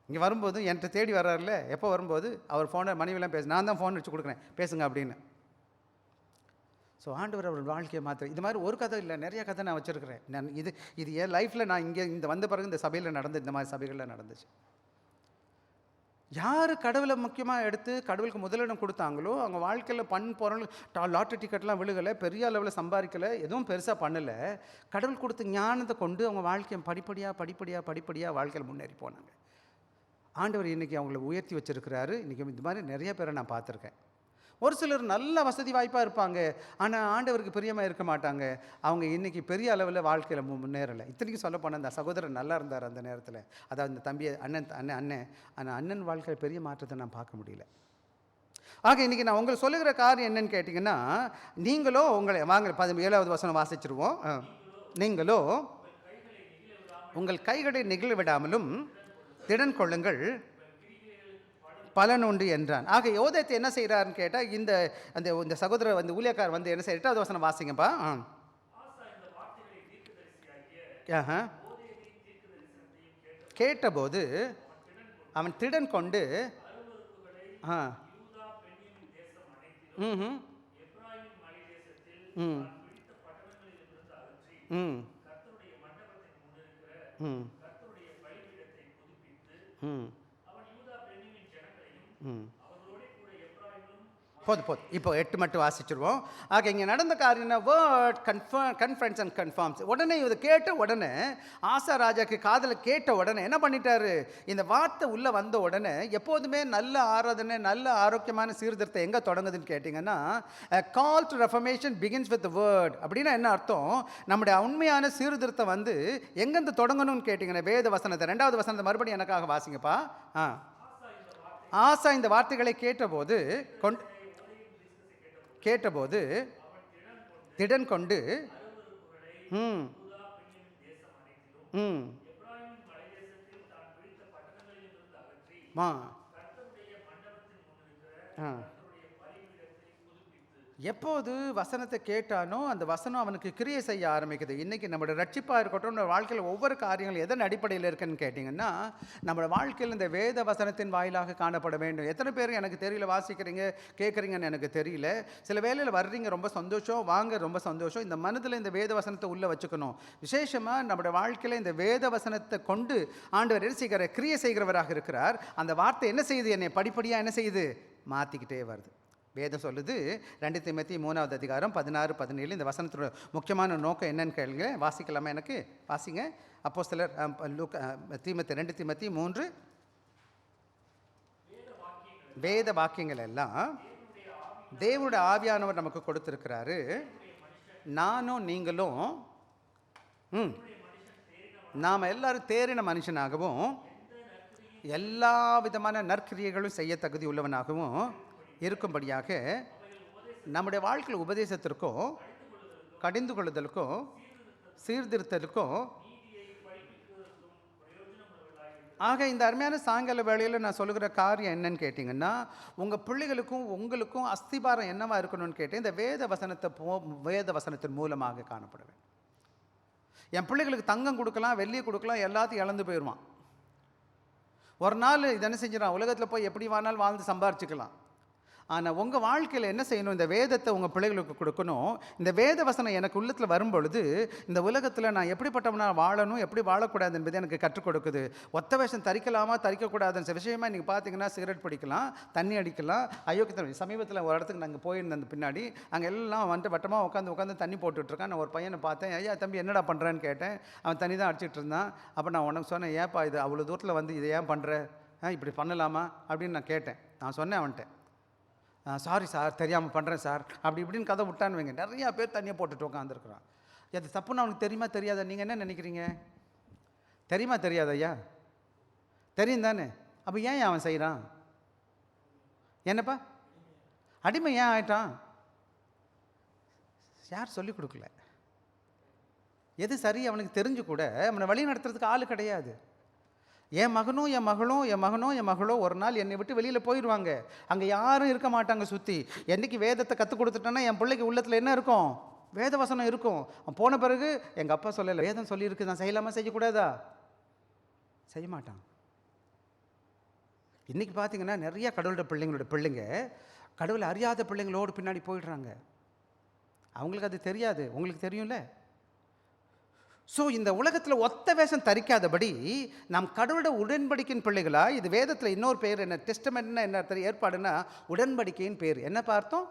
இங்கே வரும்போது என்கிட்ட தேடி வர்றாருல, எப்போ வரும்போது அவர் ஃபோனை மனைவிலாம் நான் தான் ஃபோன் வச்சு கொடுக்குறேன், பேசுங்க அப்படின்னு. ஸோ ஆண்டவர் அவர் வாழ்க்கையை மாற்ற இது மாதிரி ஒரு கதை இல்லை, நிறைய கதை நான் வச்சுருக்கிறேன். நான் இது என் லைஃப்பில் நான் இங்கே வந்த பிறகு இந்த சபையில் இந்த மாதிரி சபைகளில் நடந்துச்சு. யார் கடவுளை முக்கியமாக எடுத்து கடவுளுக்கு முதலிடம் கொடுத்தாங்களோ அவங்க வாழ்க்கையில் பொருள் லாட்டரி டிக்கெட்லாம் விழுகலை, பெரிய அளவில் சம்பாதிக்கலை, எதுவும் பெருசாக பண்ணலை. கடவுள் கொடுத்த ஞானத்தை கொண்டு அவங்க வாழ்க்கையை படிப்படியாக வாழ்க்கையில் முன்னேறி போனாங்க. ஆண்டவர் இன்றைக்கி அவங்கள உயர்த்தி வச்சுருக்கிறாரு. இன்றைக்கி இந்த மாதிரி நிறைய பேரை நான் பார்த்துருக்கேன். ஒரு சிலர் நல்ல வசதி வாய்ப்பாக இருப்பாங்க, ஆனால் ஆண்டவருக்கு பிரியமாக இருக்க மாட்டாங்க. அவங்க இன்றைக்கி பெரிய அளவில் வாழ்க்கையில் முன்னேறலை. இத்தனைக்கும் சொல்ல போனால் அந்த சகோதரர் நல்லா இருந்தார் அந்த நேரத்தில், அதாவது இந்த தம்பி அண்ணன் வாழ்க்கையில் பெரிய மாற்றத்தை நான் பார்க்க முடியல. ஆக இன்றைக்கி நான் உங்களுக்கு சொல்லுகிற காரியம் என்னன்னு கேட்டிங்கன்னா, நீங்களோ உங்களை வாங்க 17வது வசனம் வாசிச்சிருவோம். நீங்களோ உங்கள் கைகளை நெகிழ விடாமலும் திடன் கொள்ளுங்கள், பலன் உண்டு என்றான். ஆக யோதேத்து என்ன செய்கிறாருன்னு கேட்டால், இந்த சகோதரர் ஊழியக்கார் என்ன செய்ய 8வது வசனம் வாசிங்கப்பா. கேட்டபோது அவன் திடன் கொண்டு போதும் இப்போ 8 மட்டும் வாசிச்சிருவோம். ஆக இங்கே நடந்த காரியம் வேர்ட் கன்ஃபரன்ஸ் அண்ட் கன்ஃபார்ம்ஸ். உடனே இதை கேட்ட உடனே ஆசா ராஜாக்கு காதில் கேட்ட உடனே என்ன பண்ணிட்டாரு, இந்த வார்த்தை உள்ளே வந்த உடனே, எப்போதுமே நல்ல ஆராதனை நல்ல ஆரோக்கியமான சீர்திருத்தம் எங்கே தொடங்குதுன்னு கேட்டிங்கன்னா, call to reformation begins with word. அப்படின்னா என்ன அர்த்தம், நம்முடைய உண்மையான சீர்திருத்தம் எங்கேருந்து தொடங்கணும்னு கேட்டிங்கன்னா, வேத வசனத்தை 2வது வசனத்தை மறுபடியும் எனக்காக வாசிங்கப்பா. ஆசா இந்த வார்த்தைகளை கேட்டபோது திடன் கொண்டு எப்போது வசனத்தை கேட்டானோ அந்த வசனம் அவனுக்கு கிரியை செய்ய ஆரம்பிக்குது. இன்றைக்கி நம்மளோட ரட்சிப்பாக இருக்கட்டும், நம்ம வாழ்க்கையில் ஒவ்வொரு காரியங்களும் எதன் அடிப்படையில் இருக்குன்னு கேட்டிங்கன்னா, நம்மளோட வாழ்க்கையில் இந்த வேத வசனத்தின் வாயிலாக காணப்பட வேண்டும். எத்தனை பேர் எனக்கு தெரியல, வாசிக்கிறீங்க கேட்குறீங்கன்னு எனக்கு தெரியல. சில வேளையில் வர்றீங்க, ரொம்ப சந்தோஷம், வாங்க ரொம்ப சந்தோஷம். இந்த மனதில் இந்த வேத வசனத்தை உள்ளே வச்சுக்கணும். விசேஷமாக நம்மளோட வாழ்க்கையில் இந்த வேத வசனத்தை கொண்டு ஆண்டவர் என்ன செய்கிற கிரியை செய்கிறவராக இருக்கிறார். அந்த வார்த்தை என்ன செய்யுது, என்னை படிப்படியாக என்ன செய்யுது, மாற்றிக்கிட்டே வருது. வேதம் சொல்லுது 2 தீமோத்தேயு 3வது அதிகாரம் 16, 17. இந்த வசனத்தோட முக்கியமான நோக்கம் என்னன்னு கேளுங்க. வாசிக்கலாமா? எனக்கு வாசிங்க. அப்போஸ்தலர் 2 தீமோத்தேயு 3. வேத வாக்கியங்கள் எல்லாம் தேவனுடைய ஆவியானவர் நமக்கு கொடுத்திருக்கிறாரு. நானும் நீங்களும் நாம் எல்லாரும் தேறின மனுஷனாகவும் எல்லா விதமான நற்கிரியைகளும் செய்ய தகுதி உள்ளவனாகவும் இருக்கும்படியாக நம்முடைய வாழ்க்கையில் உபதேசத்திற்கும் கடிந்து கொள்ளுதலுக்கும் சீர்திருத்தலுக்கும் ஆக இந்த அருமையான சாயங்கால வேளையில் நான் சொல்லுகிற காரியம் என்னன்னு கேட்டிங்கன்னா, உங்கள் பிள்ளைகளுக்கும் உங்களுக்கும் அஸ்திபாரம் என்னவா இருக்கணும்னு கேட்டேன். இந்த வேத வசனத்தின் மூலமாக காணப்படுவேன். என் பிள்ளைகளுக்கு தங்கம் கொடுக்கலாம், வெள்ளியை கொடுக்கலாம், எல்லாத்தையும் இழந்து போயிடுவான். ஒரு நாள் இது என்ன செஞ்சிடறான், உலகத்தில் போய் எப்படி வேணாலும் வாழ்ந்து சம்பாரிச்சுக்கலாம். ஆனால் உங்கள் வாழ்க்கையில் என்ன செய்யணும், இந்த வேதத்தை உங்கள் பிள்ளைகளுக்கு கொடுக்கணும். இந்த வேத வசனம் எனக்கு உள்ளத்தில் வரும்பொழுது இந்த உலகத்தில் நான் எப்படிப்பட்டவனா வாழணும், எப்படி வாழக்கூடாது என்பதை எனக்கு கற்றுக் கொடுக்குது. ஒத்த வேஷம் தரிக்கலாமா தரிக்கக்கூடாதுன்னு விஷயமா நீங்கள் பார்த்தீங்கன்னா, சிகரெட் பிடிக்கலாம், தண்ணி அடிக்கலாம், அயோக்கியத்தனம். சமீபத்தில் ஒரு இடத்துக்கு நாங்கள் போயிருந்தேன். பின்னாடி அங்கே எல்லாம் வந்துட்டு வட்டமாக உட்காந்து தண்ணி போட்டுட்ருக்கான். நான் ஒரு பையனை பார்த்தேன். ஐயா தம்பி என்னடா பண்ணுறேன்னு கேட்டேன். அவன் தண்ணி தான் அடிச்சிட்டு இருந்தான். அப்போ நான் உனக்கு சொன்னேன், ஏன்ப்பா இது அவ்வளோ தூரத்தில் வந்து இதை ஏன் பண்ணுற, இப்படி பண்ணலாமா அப்படின்னு நான் கேட்டேன். நான் சொன்னேன் அவன்கிட்ட, சாரி சார் தெரியாமல் பண்ணுறேன் சார் அப்படி இப்படின்னு கதை விட்டான்னு வைங்க. நிறையா பேர் தண்ணியை போட்டுட்டு உட்காந்துருக்குறான். அது தப்புன்னு அவனுக்கு தெரியுமா தெரியாதா? நீங்கள் என்ன நினைக்கிறீங்க? தெரியுமா தெரியாத ஐயா? தெரியும் தானே. அப்போ ஏன் அவன் செய்கிறான்? என்னப்பா அடிமை ஏன் ஆயிட்டான்? யார் சொல்லிக் கொடுக்கல. எது சரி அவனுக்கு தெரிஞ்சு கூட அவனை வழி நடத்துறதுக்கு ஆள் கிடையாது. என் மகனோ ஒரு நாள் என்னை விட்டு வெளியில் போயிடுவாங்க. அங்கே யாரும் இருக்க மாட்டாங்க சுற்றி. என்றைக்கு வேதத்தை கற்றுக் கொடுத்துட்டேன்னா என் பிள்ளைக்கு உள்ளத்தில் என்ன இருக்கும்? வேத வசனம் இருக்கும். அவன் போன பிறகு எங்கள் அப்பா சொல்லலை, வேதம் சொல்லியிருக்கு, நான் செய்யலாமா செய்யக்கூடாதா? செய்ய மாட்டான். இன்றைக்கி பார்த்தீங்கன்னா நிறைய கடவுளோட பிள்ளைங்க கடவுளை அறியாத பிள்ளைங்களோடு பின்னாடி போயிடுறாங்க. அவங்களுக்கு அது தெரியாது, உங்களுக்கு தெரியும்ல. ஸோ இந்த உலகத்தில் ஒத்த வேஷம் தரிக்காதபடி நாம் கடவுளோட உடன்படிக்கையின் பிள்ளைகளா. இது வேதத்தில் இன்னொரு பேர் என்ன, டெஸ்டமெண்ட்னா என்ன அர்த்தம், ஏற்பாடுனா உடன்படிக்கையின் பேர். என்ன பார்த்தோம்?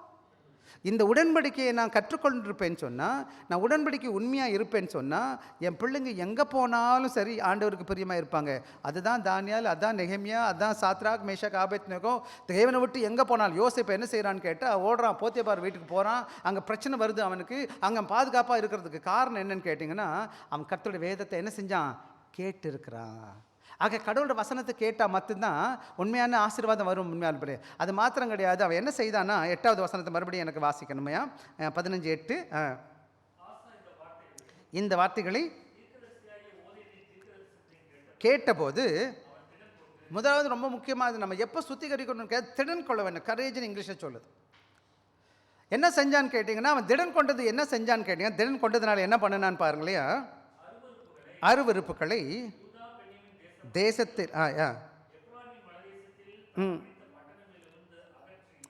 இந்த உடன்படிக்கையை நான் கற்றுக்கொண்டிருப்பேன்னு சொன்னால், நான் உடன்படிக்கை உண்மையாக இருப்பேன்னு சொன்னால், என் பிள்ளைங்க எங்கே போனாலும் சரி ஆண்டவருக்கு பிரியமாக இருப்பாங்க. அதுதான் தானியேல், அதுதான் நெகேமியா, அதுதான் சாத்ராக் மேஷாக் ஆபேத்நேகோ. தேவனை விட்டு எங்கே போனாலும், யோசேப்பு என்ன செய்கிறான்னு கேட்டால் ஓடுறான், போத்திபார் வீட்டுக்கு போகிறான். அங்கே பிரச்சனை வருது அவனுக்கு. அங்கே பாதுகாப்பாக இருக்கிறதுக்கு காரணம் என்னன்னு கேட்டிங்கன்னா, அவன் கர்த்தருடைய வேதத்தை என்ன செஞ்சான்? கேட்டு இருக்கிறான். ஆக கடவுளோட வசனத்தை கேட்டால் மட்டும்தான் உண்மையான ஆசீர்வாதம் வரும். உண்மையான அது மாத்திரம் கிடையாது. அவன் என்ன செய்தான்னா, 8வது வசனத்தை மறுபடியும் எனக்கு வாசிக்கணுமையா, 15:8. இந்த வார்த்தைகளை கேட்டபோது முதலாவது ரொம்ப முக்கியமாக நம்ம எப்போ சுத்திகரிக்கணும், திடன் கொள்ள வேண்டும். கரேஜ்னு இங்கிலீஷில் சொல்லுது. என்ன செஞ்சான்னு கேட்டிங்கன்னா, அவன் திடன் கொண்டது என்ன செஞ்சான்னு கேட்டிங்கன்னா, திடன் கொண்டதுனால என்ன பண்ணினான்னு பாருங்களையா, அருவருப்புகளை தேசத்தில்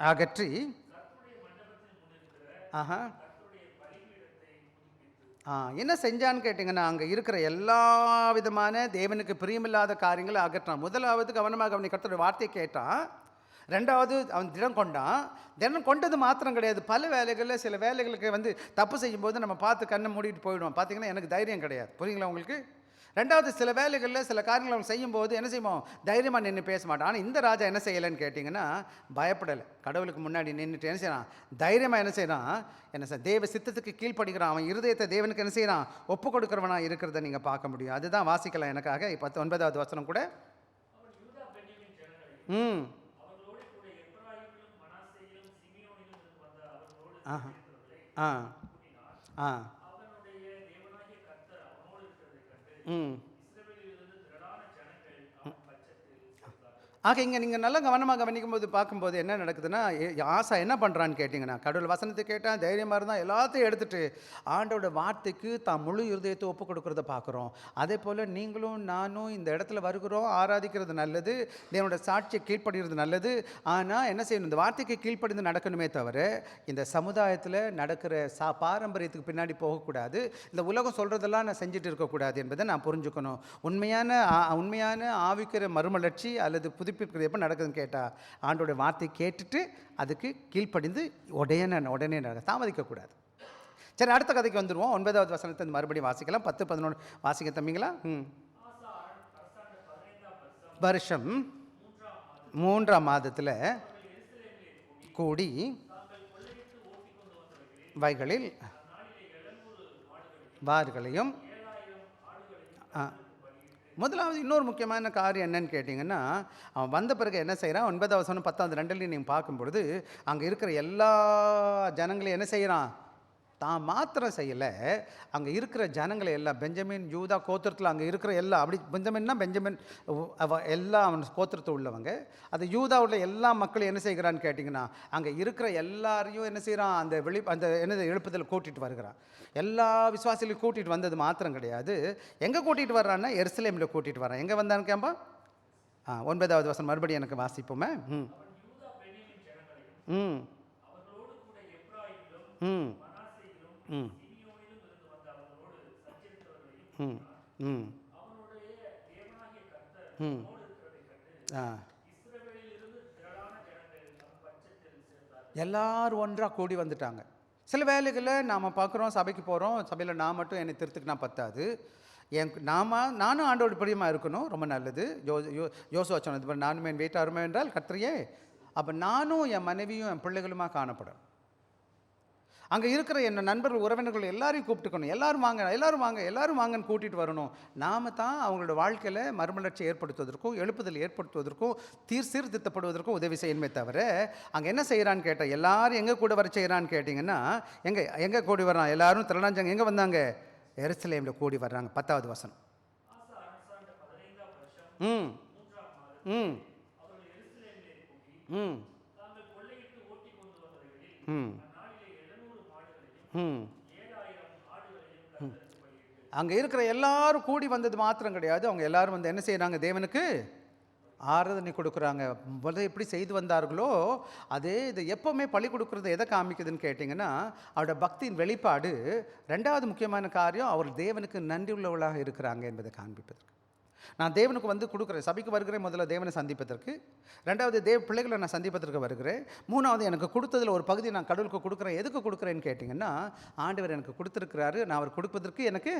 அகற்றி என்ன செஞ்சான்னு கேட்டிங்கன்னா, அங்கே இருக்கிற எல்லா விதமான தேவனுக்கு பிரியமில்லாத காரியங்களை அகற்றான். முதலாவது கவனமாக அவனை கர்த்தருடைய வார்த்தையை கேட்டான். ரெண்டாவது அவன் திடம் கொண்டான். தினம் கொண்டது மாத்திரம் கிடையாது, பல வேலைகளில் சில வேலைகளுக்கு தப்பு செய்யும்போது நம்ம பார்த்து கண்ணை மூடிட்டு போயிடுவோம். பார்த்தீங்கன்னா எனக்கு தைரியம் கிடையாது, புரியுங்களா உங்களுக்கு? ரெண்டாவது சில வேலைகளில் சில காரியங்கள் அவன் செய்யும்போது என்ன செய்வோம், தைரியமாக நின்று பேச மாட்டான். ஆனால் இந்த ராஜா என்ன செய்யலைன்னு கேட்டிங்கன்னா, பயப்படலை. கடவுளுக்கு முன்னாடி நின்றுட்டு என்ன செய்யறான், தைரியமாக என்ன செய்யறான், என்ன தேவ சித்தத்துக்கு கீழ்ப்படுகிறான். அவன் இருதயத்தை தேவனுக்கு என்ன செய்யறான், ஒப்பு கொடுக்குறவனா இருக்கிறத நீங்கள் பார்க்க முடியும். அதுதான் வாசிக்கலாம் எனக்காக 19வது வசனம் கூட. ஆக இங்கே நீங்கள் நல்லா கவனமாக கவனிக்கும் போது பார்க்கும்போது என்ன நடக்குதுன்னா, ஆசா என்ன பண்ணுறான்னு கேட்டிங்கன்னா, கடவுள் வசனத்தை கேட்டால் தைரியமாக இருந்தால் எல்லாத்தையும் எடுத்துகிட்டு ஆண்டோட வார்த்தைக்கு தான் முழு இருதயத்தை ஒப்பு கொடுக்குறத பார்க்குறோம். அதே போல் நீங்களும் நானும் இந்த இடத்துல வருகிறோம், ஆராதிக்கிறது நல்லது, தேவனோட சாட்சியை கீழ்ப்படுகிறது நல்லது. ஆனால் என்ன செய்யணும், இந்த வார்த்தைக்கு கீழ்ப்படிந்து நடக்கணுமே தவிர இந்த சமுதாயத்தில் நடக்கிற பாரம்பரியத்துக்கு பின்னாடி போகக்கூடாது. இந்த உலகம் சொல்கிறதெல்லாம் நான் செஞ்சுட்டு இருக்கக்கூடாது என்பதை நான் புரிஞ்சுக்கணும். உண்மையான ஆவிக்கிற மறுமலர்ச்சி அல்லது புதுப்பிக்கிறது எப்போ நடக்குதுன்னு கேட்டால், ஆண்டோட வார்த்தை கேட்டுட்டு அதுக்கு கீழ்ப்படிந்து உடனே தாமதிக்கக்கூடாது. சரி, அடுத்த கதைக்கு வந்துடுவோம். 9வது வசனத்தை மறுபடியும் வாசிக்கலாம். 10-11 வாசிக்க தம்பிங்களா. வருஷம் 3ஆம் மாதத்தில் கூடி வைகளில் வார்களையும். முதலாவது இன்னொரு முக்கியமான காரியம் என்னன்னு கேட்டிங்கன்னா, அவன் வந்த பிறகு என்ன செய்கிறான், 9வது வசனம் 10-2 நீங்கள் பார்க்கும்பொழுது அங்கே இருக்கிற எல்லா ஜனங்களையும் என்ன செய்கிறான், தான் மாத்திரம் செய்யலை, அங்கே இருக்கிற ஜனங்களை எல்லாம் பெஞ்சமின் யூதா கோத்திரத்தில் அங்கே இருக்கிற எல்லாம், அப்படி பெஞ்சமின்னா பெஞ்சமின் எல்லாம் அவன் கோத்திரத்தை உள்ளவங்க, அது யூதாவுள்ள எல்லா மக்களும் என்ன செய்கிறான்னு கேட்டிங்கன்னா அங்கே இருக்கிற எல்லாரையும் என்ன செய்கிறான், அந்த என்னது எழுப்புதல் கூட்டிகிட்டு வருகிறான். எல்லா விசுவாசிகளையும் கூட்டிகிட்டு வந்தது மாத்திரம் கிடையாது, எங்கே கூட்டிகிட்டு வர்றான்னா எருசலேமில் கூட்டிகிட்டு வரான். எங்கே வந்தான்னு கேம்பா 9வது வசனம் மறுபடியும் எனக்கு வாசிப்போமே. ம் ம் ம் ம் ம் ம் ம் ஆ எல்லாரும் ஒன்றாக கூடி வந்துட்டாங்க. சில வேலைகளில் நாம் பார்க்குறோம், சபைக்கு போகிறோம், சபையில் நான் மட்டும் என்னை திருத்துக்குனா பத்தாது, நானும் ஆண்டோட பிரியமாக இருக்கணும், ரொம்ப நல்லது. யோசுவா சொன்னது நானும் என் வீட்டாருமே என்றால் கர்த்தரையே, அப்போ நானும் என் மனைவியும் என் பிள்ளைகளுமா காணப்படும். அங்கே இருக்கிற என் நண்பர்கள் உறவினர்கள் எல்லாரையும் கூப்பிட்டுக்கணும், எல்லாரும் வாங்கன்னு கூட்டிகிட்டு வரணும். நாம் தான் அவங்களோட வாழ்க்கையில் மறுமலர்ச்சி ஏற்படுத்துவதற்கும் எழுப்புதல் ஏற்படுத்துவதற்கும் சீர்திருத்தப்படுவதற்கும் உதவி செய்யணுமே தவிர, அங்கே என்ன செய்கிறான்னு கேட்டால் எல்லாரும் எங்கே கூட வர செய்கிறான்னு கேட்டிங்கன்னா எங்கே கூடி வர்றான், எல்லாரும் திரளாஞ்சாங்க. எங்கே வந்தாங்க? எருசலேமில் கூடி வர்றாங்க. 10வது வசனம். ம் ம் ம் ம் அங்கே இருக்கிற எல்லாரும் கூடி வந்தது மாத்திரம் கிடையாது, அவங்க எல்லாரும் வந்து என்ன செய்கிறாங்க, தேவனுக்கு ஆராதனை கொடுக்குறாங்க. முதல்ல எப்படி செய்து வந்தார்களோ அதே இது எப்போவுமே பழி கொடுக்குறது எதை காமிக்குதுன்னு கேட்டிங்கன்னா அவரோட பக்தியின் வெளிப்பாடு. 2வது முக்கியமான காரியம், அவர் தேவனுக்கு நன்றி உள்ளவர்களாக இருக்கிறாங்க என்பதை காண்பிப்பதற்கு. நான் தேவனுக்கு வந்து கொடுக்குறேன், சபைக்கு வருகிறேன், முதல்ல தேவனை சந்திப்பதற்கு. 2வது பிள்ளைகளை நான் சந்திப்பதற்கு வருகிறேன். 3வது எனக்கு கொடுத்ததில் ஒரு பகுதி நான் கடவுளுக்கு கொடுக்குறேன். எதுக்கு கொடுக்குறேன்னு கேட்டிங்கன்னா ஆண்டவர் எனக்கு கொடுத்துருக்கிறாரு, நான் அவர் கொடுப்பதற்கு எனக்கு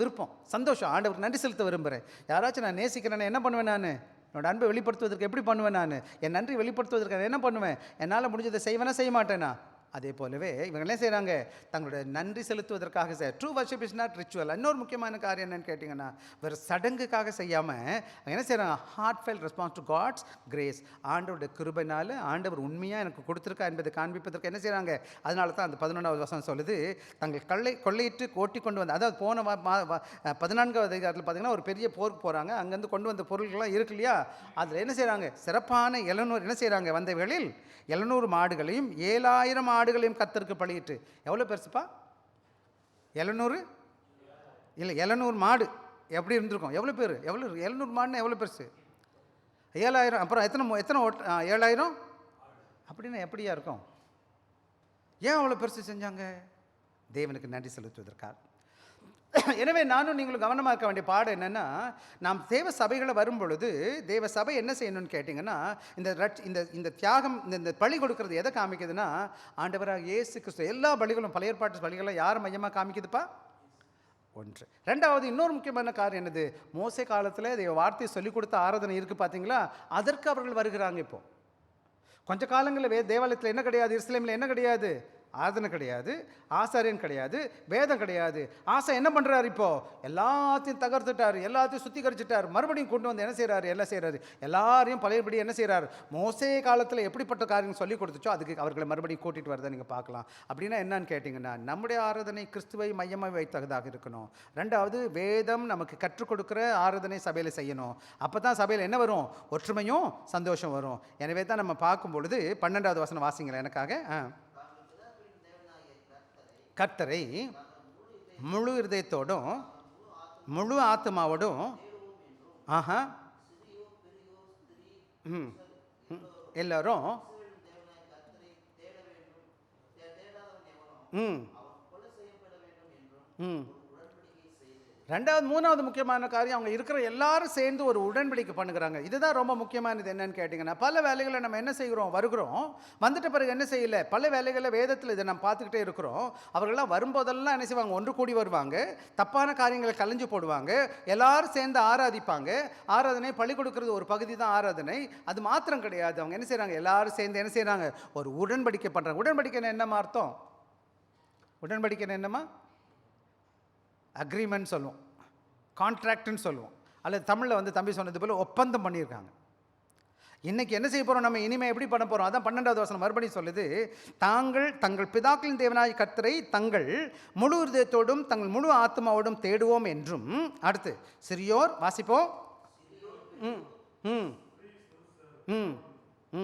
விருப்பம், சந்தோஷம், ஆண்டவருக்கு நன்றி செலுத்த விரும்புகிறேன். யாராச்சும் நான் நேசிக்கிறேன்னு என்ன பண்ணுவேன், நான் என்னோட அன்பை வெளிப்படுத்துவதற்கு எப்படி பண்ணுவேன், நான் என் நன்றி வெளிப்படுத்துவதற்கு என்ன பண்ணுவேன், என்னால் முடிஞ்சதை செய்வேனா செய்ய மாட்டேனா. அதே போலவே இவங்க என்ன செய்கிறாங்க, தங்களோட நன்றி செலுத்துவதற்காக true worship is not ritual. இன்னொரு முக்கியமான காரியம் என்னன்னு கேட்டிங்கன்னா வேறு சடங்குக்காக செய்யாமல் என்ன செய்கிறாங்க, heartfelt response to God's grace. ஆண்டவருடைய கிருபையினால் ஆண்டவர் உண்மையாக எனக்கு கொடுத்துருக்கா என்பதை காண்பிப்பதற்கு என்ன செய்கிறாங்க. அதனால தான் அந்த 11வது வசனம் சொல்லுது, தங்கள் கொள்ளையிட்டு ஓட்டி கொண்டு வந்து, அதாவது போன 14வது அதிகாரத்தில் பார்த்தீங்கன்னா ஒரு பெரிய போருக்கு போகிறாங்க, அங்கேருந்து கொண்டு வந்த பொருள்கள்லாம் இருக்கு இல்லையா, அதில் என்ன செய்கிறாங்க, சிறப்பான 700 என்ன செய்கிறாங்க, வந்தவர்களில் 700 மாடுகளையும் 7000 ஆடுகளையும் கர்த்தருக்கு பலியிட்டு. எவ்வளோ பெருசுப்பா? 700 இல்லை, 700 மாடு எப்படி இருந்திருக்கும், எவ்வளோ பேர், 700 மாடுன்னா எவ்வளோ பெருசு? 7000. அப்புறம் எத்தனை 7000 அப்படின்னா எப்படியா இருக்கும்? ஏன் அவ்வளோ பெருசு செஞ்சாங்க? தேவனுக்கு நன்றி செலுத்துவதற்காக. எனவே நானும் நீங்களும் கவனமாக இருக்க வேண்டிய பாடம் என்னென்னா, நாம் தேவ சபைகளை வரும் பொழுது தேவ சபை என்ன செய்யணும்னு கேட்டிங்கன்னா இந்த தியாகம், இந்த பலி கொடுக்கறது எதை காமிக்குதுன்னா ஆண்டவராக இயேசு கிறிஸ்து. எல்லா பலிகளும் பழைய ஏற்பாட்டு பலிகளும் யார் மையமாக காமிக்குதுப்பா? ஒன்று. 2வது இன்னொரு முக்கியமான காரியம் என்னது, மோசே காலத்தில் தேவ வார்த்தையை சொல்லிக் கொடுத்த ஆராதனை இருக்குது பார்த்தீங்களா, அதற்கு அவர்கள் வருகிறாங்க. இப்போ கொஞ்ச காலங்களில் தேவாலயத்தில் என்ன கிடையாது, எருசலேமில் என்ன கிடையாது, ஆராதனை கிடையாது, ஆசாரியன் கிடையாது, வேதம் கிடையாது. ஆசை என்ன பண்ணுறாரு, இப்போது எல்லாத்தையும் தகர்த்துட்டார், எல்லாத்தையும் சுத்திகரிச்சுட்டார், மறுபடியும் கொண்டு வந்து என்ன செய்கிறாரு, எல்லாரையும் பழையபடி என்ன செய்கிறார், மோசே காலத்தில் எப்படிப்பட்ட காரியம் சொல்லி கொடுத்துச்சோ அதுக்கு அவர்களை மறுபடியும் கூட்டிகிட்டு வரதை நீங்கள் பார்க்கலாம். அப்படின்னா என்னன்னு கேட்டிங்கன்னா நம்முடைய ஆராதனை கிறிஸ்துவை மையமாக வைத்ததாக இருக்கணும். 2வது வேதம் நமக்கு கற்றுக் கொடுக்குற ஆராதனை சபையில் செய்யணும். அப்போ தான் சபையில் என்ன வரும், ஒற்றுமையும் சந்தோஷம் வரும். எனவே தான் நம்ம பார்க்கும் பொழுது 12வது வசனம் வாசிங்களேன் எனக்காக. கர்த்தரை முழு இருதயத்தோடும் முழு ஆத்மாவோடும் எல்லாரும் ம் 2வது 3வது முக்கியமான காரியம், அவங்க இருக்கிற எல்லாரும் சேர்ந்து ஒரு உடன்படிக்கை பண்ணுகிறாங்க. இதுதான் ரொம்ப முக்கியமானது. என்னன்னு கேட்டிங்கன்னா பல வேலைகளை நம்ம என்ன செய்கிறோம், வருகிறோம், வந்துட்ட பிறகு என்ன செய்யலை, பல வேலைகளை வேதத்தில் இதை நம்ம பார்த்துக்கிட்டே இருக்கிறோம். அவர்கள்லாம் வரும்போதெல்லாம் என்ன செய்வாங்க, ஒன்று கூடி வருவாங்க, தப்பான காரியங்களை கலைஞ்சு போடுவாங்க, எல்லாரும் சேர்ந்து ஆராதிப்பாங்க. ஆராதனை பலி கொடுக்கறது ஒரு பகுதி தான் ஆராதனை, அது மாத்திரம் கிடையாது. அவங்க என்ன செய்கிறாங்க, எல்லாரும் சேர்ந்து என்ன செய்கிறாங்க, ஒரு உடன்படிக்கை பண்ணுறாங்க. உடன்படிக்கை என்னமா அர்த்தம்? உடன்படிக்கை என்னம்மா? அக்ரிமெண்ட் சொல்லுவோம், கான்ட்ராக்ட்னு சொல்லுவோம், அல்லது தமிழில் வந்து தம்பி சொன்னது போல் ஒப்பந்தம் பண்ணியிருக்காங்க. இன்னைக்கு என்ன செய்ய போகிறோம், நம்ம இனிமேல் எப்படி பண்ண போகிறோம்? அதான் 12வது வசனம் மறுபடியும் சொல்லுது, தாங்கள் தங்கள் பிதாக்களின் தேவனாய் கர்த்தரை தங்கள் முழு இதயத்தோடும் தங்கள் முழு ஆத்மாவோடும் தேடுவோம் என்றும். அடுத்து சிறியோர் வாசிப்போம். ம் ம் ம்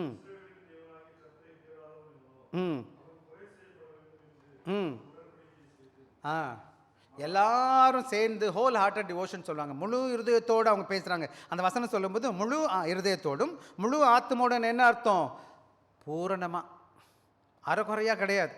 ம் ம் ம் ஆ எல்லாரும் சேர்ந்து ஹோல் ஹார்ட்டட் டிவோஷன் சொல்லுவாங்க. முழு இருதயத்தோடு அவங்க பேசுகிறாங்க. அந்த வசனம் சொல்லும்போது முழு இருதயத்தோடும் முழு ஆத்மாவோட என்ன அர்த்தம்? பூரணமாக, அரைக்குறையாக கிடையாது,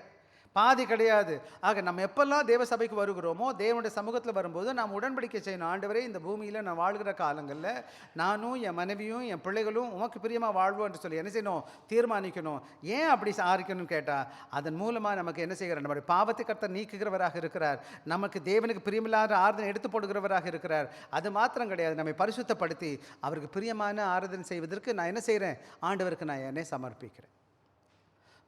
பாதி கிடையாது. ஆக நம்ம எப்பெல்லாம் தேவ சபைக்கு வருகிறோமோ, தேவனுடைய சமூகத்தில் வரும்போது நாம் உடன்படிக்கை செய்யணும். ஆண்டவரே, இந்த பூமியில் நான் வாழ்கிற காலங்களில் நானும் என் மனைவியும் என் பிள்ளைகளும் உமக்கு பிரியமாக வாழ்வோம் என்று சொல்லி என்ன செய்யணும்? தீர்மானிக்கணும். ஏன் அப்படி ஆரிக்கணும்னு கேட்டால், அதன் மூலமாக நமக்கு என்ன செய்கிறார்? நம்முடைய பாவத்தை கர்த்தர் நீக்குகிறவராக இருக்கிறார். நமக்கு தேவனுக்கு பிரியமில்லாத ஆராதனை எடுத்து போடுகிறவராக இருக்கிறார். அது மாத்திரம் கிடையாது, நம்மை பரிசுத்தப்படுத்தி அவருக்கு பிரியமான ஆராதனை செய்வதற்கு நான் என்ன செய்கிறேன்? ஆண்டவருக்கு நான் என்னை சமர்ப்பிக்கிறேன்.